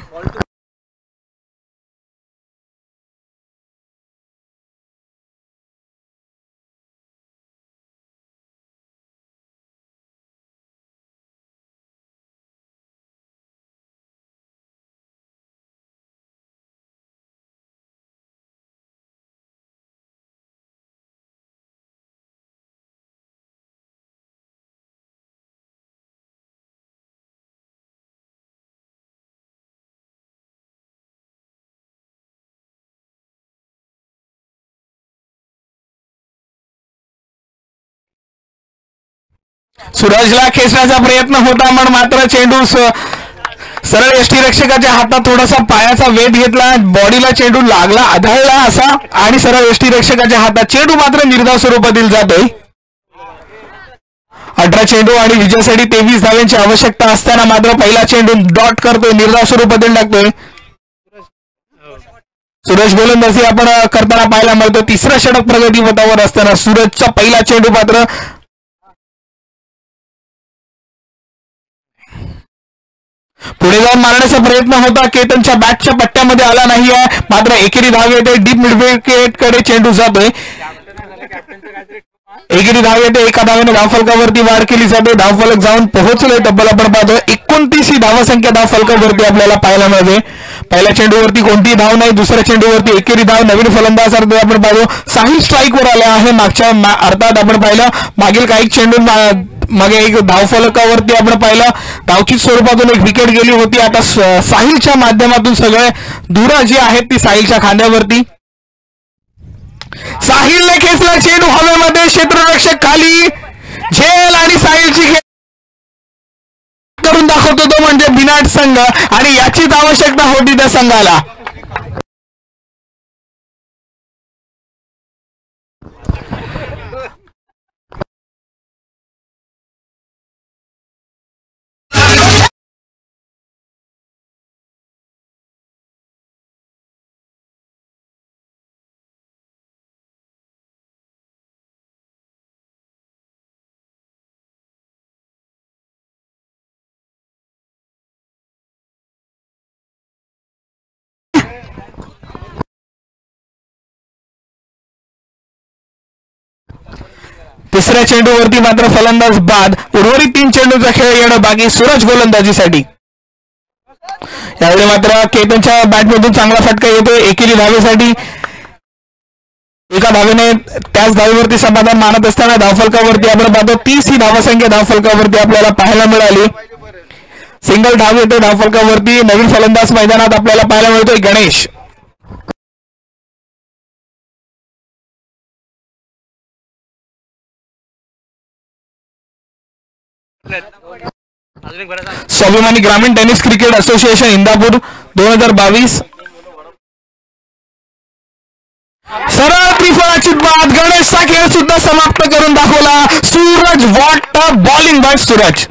सूरजला खेचण्याचा प्रयत्न होता पण मात्र चेंडू सरळ यष्टीरक्षकाच्या हातात थोडासा पायाचा वेध घेतला. बॉडीला चेंडू लागला, आढळला असा आणि सरळ यष्टीरक्षकाच्या हातात चेंडू मात्र निर्धाव स्वरूपातील जातोय. 18 चेंडू आणि विजयासाठी 23 धावांची आवश्यकता असताना मात्र पहिला चेंडू डॉट करतोय, निर्धाव स्वरूपातील टाकतोय. सूरज गोलंदाजी आपण करताना पाहायला मिळतो. तिसरा षटक प्रगतीपथावर असताना सूरजचा पहिला चेंडू मात्र पुढे जाऊन मारण्याचा प्रयत्न होता. केतनच्या बॅटच्या पट्ट्यामध्ये आला नाही आहे. मात्र एकेरी धाव येते. डीप मिडविकेट कडे चेंडू जातोय. एकेरी धाव येते. एका धावेने धावफलकावरती वाढ केली जाते. धावफलक जाऊन पोहोचले तब्बल आपण पाहतो 29 ही धावसंख्या धावफलकावरती आपल्याला पाहायला मिळते. पहिल्या चेंडूवरती कोणतीही धाव नाही. दुसऱ्या चेंडूवरती एकेरी धाव. नवीन फलंदाज आपण पाहतो साहिल स्ट्राईकवर आले आहे. मागच्या अर्थात आपण पाहिलं मागील काही चेंडू मागे एक धावफलकावरती आपण पाहिलं धावचीत स्वरूपातून एक विकेट गेली होती. आता साहिलच्या माध्यमातून सगळे धुरा जी आहेत ती साहिलच्या खांद्यावरती. साहिलने खेचला चेंडू हवेमध्ये. क्षेत्ररक्षक खाली झेल आणि साहिलची करून दाखवतो तो म्हणजे बिनाट संघ आणि याचीच आवश्यकता होती त्या संघाला. तिसऱ्या चेंडूवरती मात्र फलंदाज बाद. उर्वरित 3 चेंडूचा खेळ येणं बाकी सूरज गोलंदाजीसाठी. यावेळी मात्र केतनच्या बॅटमधून चांगला फटका येतोय एकेरी धावेसाठी. एका धावेने त्याच धावेवरती समाधान मानत असताना धावफलकावरती आपण पाहतो 30 ही धावसंख्या धावफलकावरती आपल्याला पाहायला मिळाली. सिंगल धाव येतो धावफलकावरती. नवीन फलंदाज मैदानात आपल्याला पाहायला मिळतोय गणेश. स्वाभिमानी ग्रामीण टेनिस क्रिकेट असोसिएशन इंदापूर 2022. सरळ त्रिफळाची बाद. गणेशचा खेळ सुद्धा समाप्त करून दाखवला. Suraj what bowling by Suraj.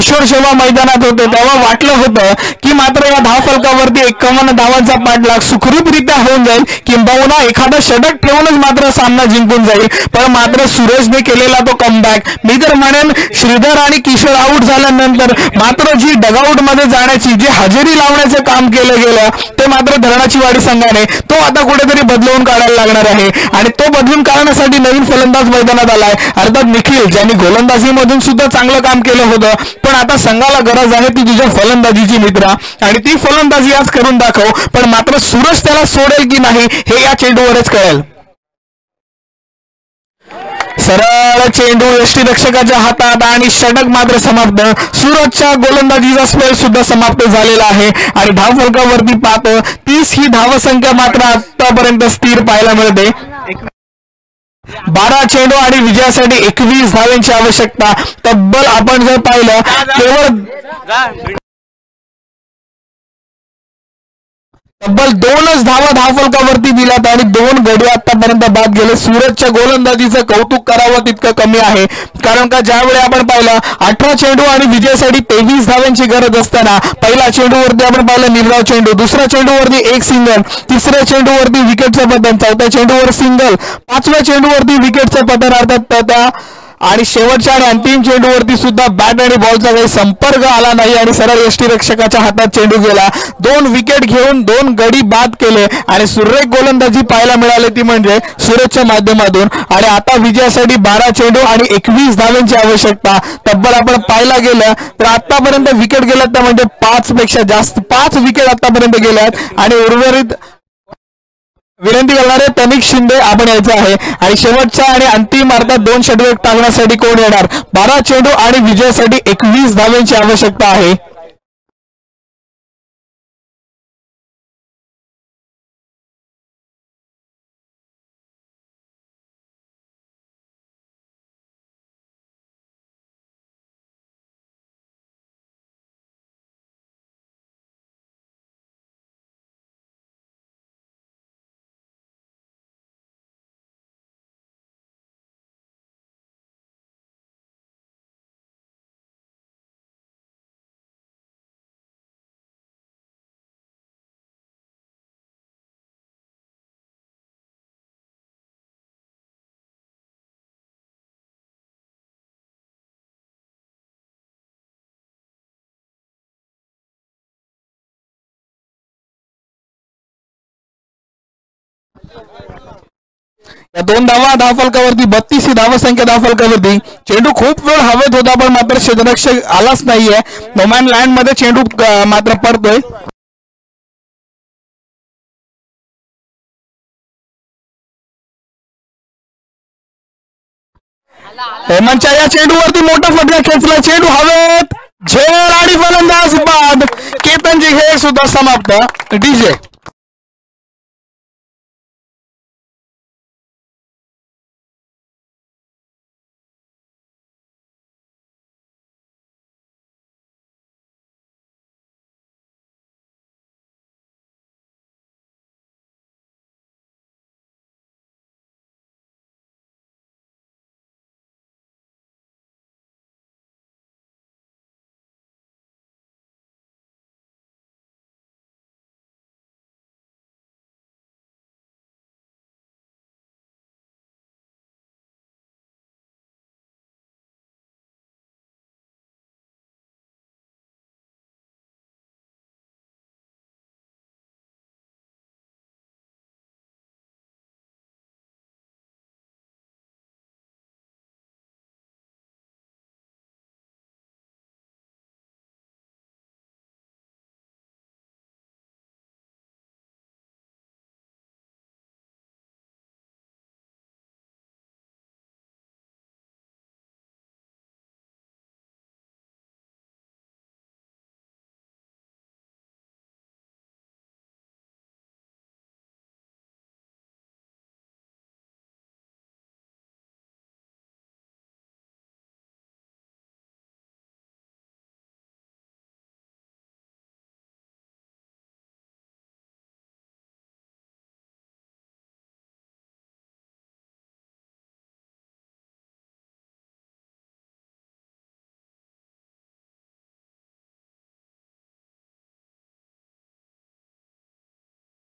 Kishor Sheva मैदानात होते तेव्हा वाटलं होतं की मात्र या धावफलकावरती 51 धावांचा पाठलाग सुखरूपरित्या होऊन जाईल, किंबहुना एखादा षटक ठेवूनच मात्र सामना जिंकून जाईल. पण मात्र सूरजने केलेला तो कमबॅक, मी तर म्हणेन श्रीधर आणि किशोर आऊट झाल्यानंतर मात्र जी डगआउट मध्ये जाण्याची जी हजेरी लावण्याचं काम केलं गेलं ते मात्र धरणाची वाडी संघाने तो आता कुठेतरी बदलवून काढायला लागणार आहे. आणि तो बदलून काढण्यासाठी नवीन फलंदाज मैदानात आलाय, अर्थात निखिल, ज्यांनी गोलंदाजीमधून सुद्धा चांगलं काम केलं होतं. पण आता संघाला गरज आहे ती तुझ्या फलंदाजीची मित्रा, आणि ती फलंदाजी आज करून दाखव. पण मात्र सूरज त्याला सोडेल की नाही हे या चेंडूवरच कळेल. सरळ चेंडू यष्टीरक्षकाच्या हातात आणि षटक मात्र समाप्त. सूरजच्या गोलंदाजीचा स्पेल सुद्धा समाप्त झालेला आहे आणि धावफलकावरती पाहतो 30 ही धावसंख्या मात्र आतापर्यंत स्थिर पाहायला मिळते. 12 चेंडू आणि विजयासाठी 21 धावांची आवश्यकता. तब्बल आपण जर पाहिलं केवळ तब्बल 2च धावा धावफलकावरती दिल्यात आणि 2 गडी आतापर्यंत बाद गेले. सूरजच्या गोलंदाजीचं कौतुक करावं तितकं कमी आहे, कारण का ज्यावेळी आपण पाहिलं 18 चेंडू आणि विजयासाठी 23 धावांची गरज असताना पहिला चेंडूवरती आपण पाहिलं निर्धाव चेंडू, दुसऱ्या चेंडूवरती एक सिंगल, तिसऱ्या चेंडूवरती विकेटचं पतन, चौथ्या चेंडूवर सिंगल, 5व्या चेंडूवरती विकेटचं पतन अर्थात त्या, आणि शेवटच्या आणि अंतिम चेंडूवरती सुद्धा बॅट आणि बॉलचा काही संपर्क आला नाही आणि सरळ यष्टीरक्षकाच्या हातात चेंडू गेला. 2 विकेट घेऊन 2 गडी बाद केले आणि सुरेख गोलंदाजी पाहायला मिळाली ती म्हणजे सूरजच्या माध्यमातून. आणि आता विजयासाठी 12 चेंडू आणि 21 धावांची आवश्यकता. तब्बल आपण पाहायला गेलं तर आतापर्यंत विकेट गेल्यात त्या म्हणजे 5 पेक्षा जास्त 5 विकेट आतापर्यंत गेल्यात आणि उर्वरित विनंती करणारे तनिक शिंदे आपण यायचं आहे. आणि शेवटच्या आणि अंतिम अर्थात 2 षटक टाकण्यासाठी कोण येणार. 12 चेंडू आणि विजयासाठी 21 धावांची आवश्यकता आहे. या 2 धावा धावफलकावरती 32 ही धावसंख्या धावफलकावरती. चेंडू खूप वेळ हवेत होता पण मात्र क्षेत्ररक्षक आलाच नाहीये. नोमॅन लँड मध्ये चेंडू मात्र पडतोय. हेमंतच्या या चेंडूवरती मोठा फटका खेचला, चेंडू हवेत, झेल आणि फलंदाज बाद. केतनजी हे सुद्धा समाप्त. डीजे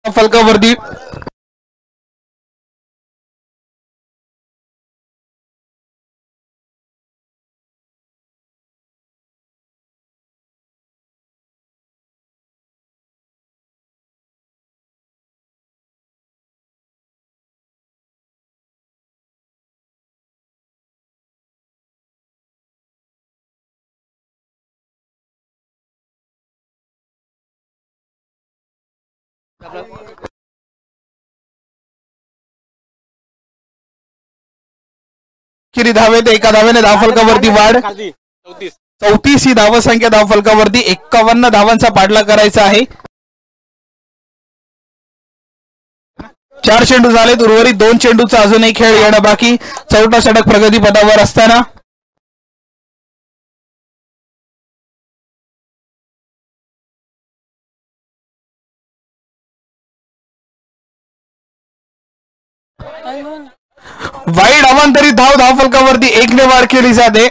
फलकावरती किरी धावेत एका धावेने धावफलकावरती वाढ 34 ही धावसंख्या धावफलकावरती 51 धावांचा पाठलाग करायचा आहे. 4 चेंडू झालेत उर्वरित 2 चेंडूचा अजूनही खेळ येणं बाकी. चौथा षटक प्रगतीपथावर असताना वाईड अवांतरित धाव धावफलकावरती 1 ने वाढ केली जाते.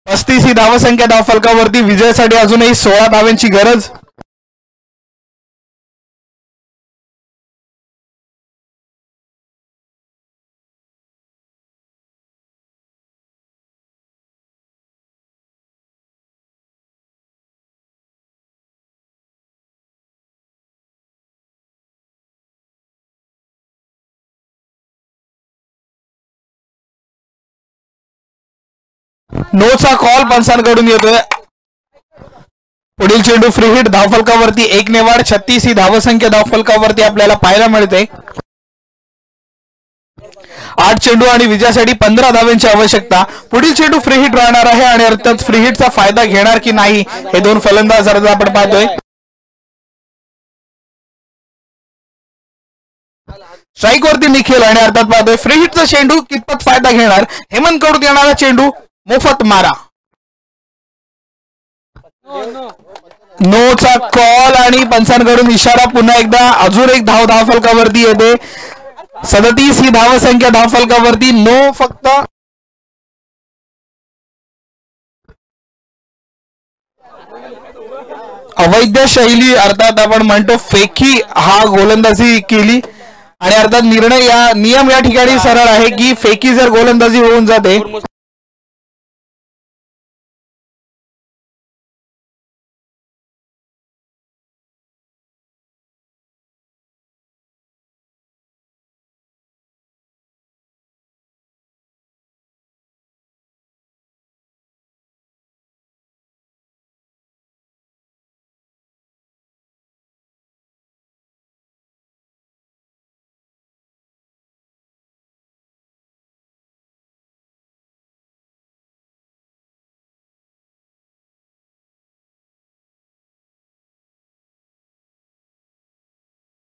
35 ही धावसंख्या धावफलकावरती विजयासाठी अजूनही 16 धावांची गरज. नोचा कॉल पंचांकडून येतोय. पुढील चेंडू फ्री हिट धावफलकावरती 1 ने वाढ. 36 ही धावसंख्या धावफलकावरती आपल्याला पाहायला मिळते. 8 चेंडू आणि विजयासाठी 15 धावांची आवश्यकता. पुढील चेंडू फ्री हिट राहणार आहे आणि अर्थात फ्री हिटचा फायदा घेणार की नाही हे दोन फलंदाज अर्ज आपण पाहतोय. स्ट्राईक वरती निखिल आणि अर्थात पाहतोय फ्री हिटचा चेंडू कितपत फायदा घेणार. हेमंत कडून येणारा चेंडू मोफत मारा. नोचा कॉल आणि पंचांकडून इशारा. पुन्हा एकदा अजून एक धाव धावफलकावरती येते. 37 ही धावसंख्या धावफलकावरती. नो फक्त अवैध शैली अर्थात आपण म्हणतो फेकी हा गोलंदाजी केली आणि अर्थात नियम या ठिकाणी सरळ आहे की फेकी जर गोलंदाजी होऊन जाते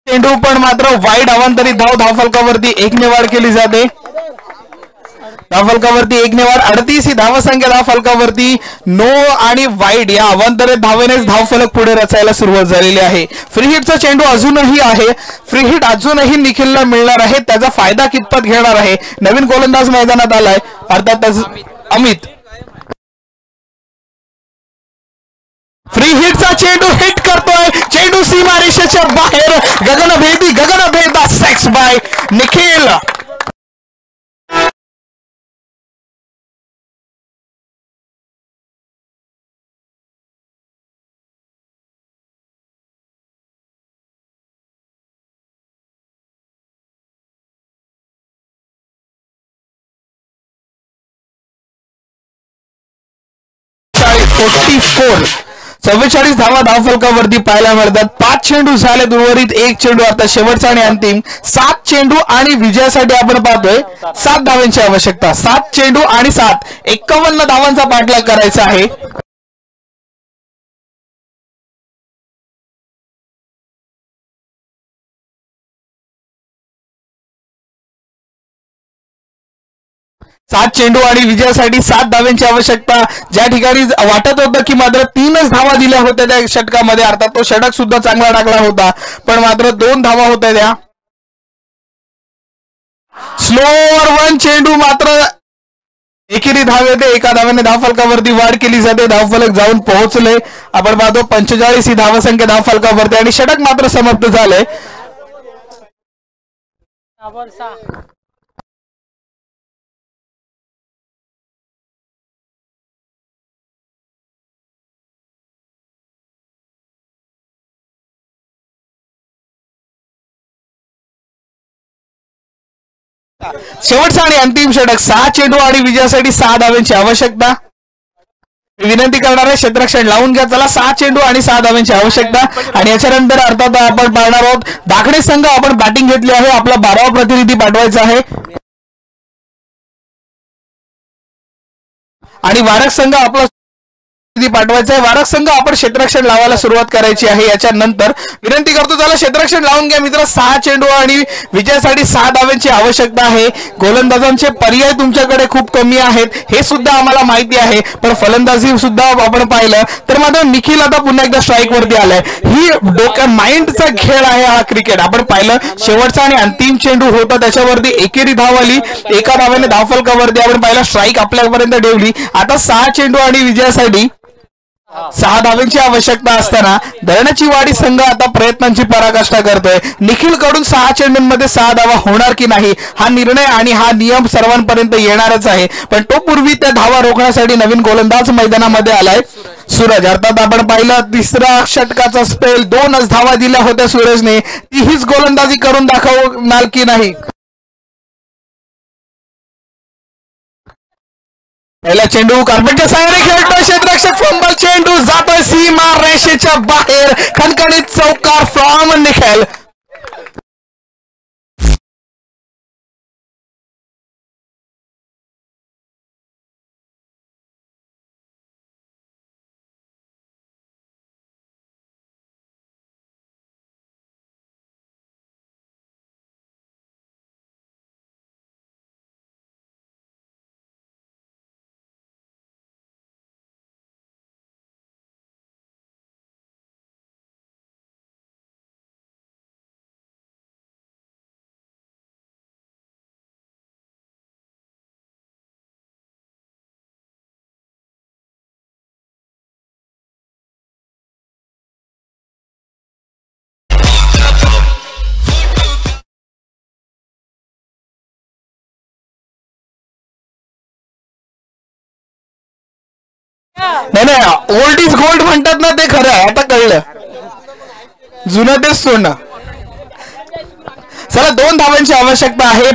चेंडू पण मात्र वाईड अवांतरित धाव धावफलकावरती 1 ने वाढ केली जाते. धावफलकावरती 1 ने वाढ. 38 ही धावसंख्या धावफलकावरती. नो आणि वाईड या अवांतरित धावेनेच धावफलक पुढे रचायला सुरुवात झालेली आहे. फ्री हिटचा चेंडू अजूनही आहे. फ्री हिट अजूनही निखिलला मिळणार आहे. त्याचा फायदा कितपत घेणार आहे. नवीन गोलंदाज मैदानात आलाय अर्थात अमित. फ्री हिटचा चेंडू हिट करतोय. चेंडू सीमारेषेच्या बाहेर. गगनभेदा सेक्स बाय निखिल. .44 44 धावा धावफलकावरती पाहायला मिळतात. 5 चेंडू झाले उर्वरित 1 चेंडू आता शेवटचा आणि अंतिम. 7 चेंडू आणि विजयासाठी आपण पाहतोय 7 धावांची आवश्यकता. 7 चेंडू आणि 7 51 धावांचा पाठलाग करायचा आहे. सात चेंडू आणि विजयासाठी 7 धावांची आवश्यकता. ज्या ठिकाणी वाटत होतं की मात्र 3च धावा दिल्या होत्या त्या षटकामध्ये अर्थात तो षटक सुद्धा चांगला टाकला होता पण मात्र 2 धावा होत्या त्या. स्लोअर 1 चेंडू मात्र एकेरी धाव येते, एका धाव्याने धावफलकावरती वाढ केली जाते, धावफलक जाऊन पोहोचले. आपण पाहतो 45 ही धावसंख्या धावफलकावरती आणि षटक मात्र समाप्त झाले. शेवटचा आणि अंतिम षटक, 6 चेंडू आणि विजयासाठी 6 धावांची आवश्यकता. विनंती करणार आहे क्षेत्ररक्षण लावून घ्या. चला 6 चेंडू आणि 6 धावांची आवश्यकता. आणि याच्यानंतर अर्थात आपण पाहणार आहोत दाखडे संघ. आपण बॅटिंग घेतली आहे, आपला 12वा प्रतिनिधी पाठवायचा आहे आणि वारक संघ आपला पाठवायचा आहे. वारक संघ आपण क्षेत्ररक्षण लावायला सुरुवात करायची आहे. याच्यानंतर विनंती करतो त्याला क्षेत्ररक्षण लावून घ्या मित्र. 6 चेंडू आणि विजयासाठी 6 धावांची आवश्यकता आहे. गोलंदाजांचे पर्याय तुमच्याकडे खूप कमी आहेत हे सुद्धा आम्हाला माहिती आहे, पण फलंदाजी सुद्धा आपण पाहिलं तर मात्र निखिल आता पुन्हा एकदा स्ट्राईक वरती आलाय. ही डोक्या माइंडचा खेळ आहे हा क्रिकेट. आपण पाहिलं शेवटचा आणि अंतिम चेंडू होता, त्याच्यावरती एकेरी धाव आली, एका धाव्याने धावफलकावरती आपण पाहिलं स्ट्राईक आपल्यापर्यंत ठेवली. आता 6 चेंडू आणि विजयासाठी 6 धावांची आवश्यकता असताना धरणाची वाडी संघ आता प्रयत्नांची पराकाष्ठा करतोय. निखिल कडून 6 चेंडूंमध्ये 6 धावा होणार की नाही हा निर्णय आणि हा नियम सर्वांपर्यंत येणारच आहे, पण तो पूर्वी त्या धावा रोखण्यासाठी नवीन गोलंदाज मैदानामध्ये आलाय सूरज. अर्थात आपण पाहिलं तिसरा षटकाचा स्पेल 2च धावा दिल्या होत्या सूरजने. तीच गोलंदाजी करून दाखवणार की नाही. पहिला चेंडू कार्पेटच्या साहाय्याने खेळतोय क्षेत्ररक्षक, फंबल, चेंडू जातोय सीमा रेषेच्या बाहेर. खणखणीत चौकार फ्रॉम निखिल. नाही ओल्ड इज गोल्ड म्हणतात ना, ते खरं आहे. आता कळलं, जुनं तेच सोडणं. चला 2 धावांची आवश्यकता आहे.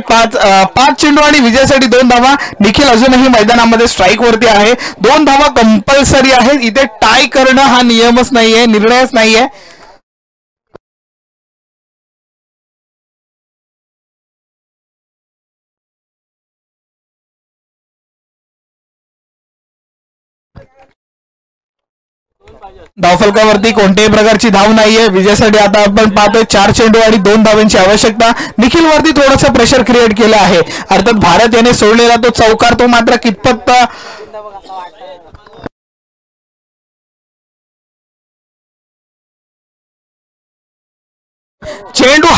5 चेंडू आणि विजयासाठी 2 धावा. निखिल अजूनही मैदानामध्ये स्ट्राईक वरती आहे. 2 धावा कंपल्सरी आहेत. इथे टाय करणं हा नियमच नाहीये, निर्णयच नाहीये. धावफलकावरती कोणत्याही प्रकारची धाव नाहीये. विजयासाठी आता आपण पाहतोय 4 चेंडू आणि 2 धावांची आवश्यकता. निखिल वरती थोडंसं प्रेशर क्रिएट केलं आहे. अर्थात भारत याने सोडलेला तो चौकार तो मात्र कितपत चेंडू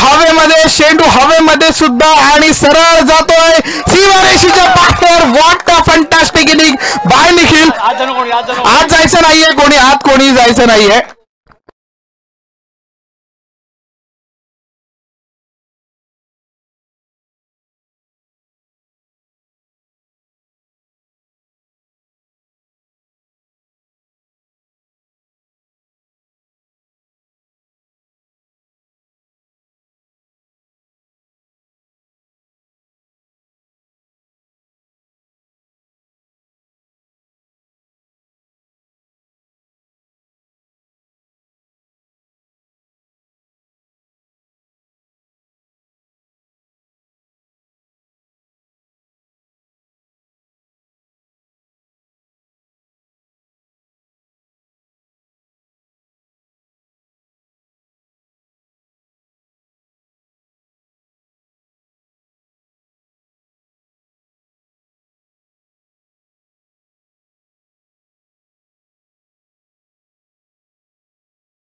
हवेमध्ये सुद्धा आणि सरळ जातोय सीमारेषेच्या बाहेर. What a fantastic inning by Nikhil. आज जायचं नाहीये कोणी, आत कोणी जायचं नाहीये.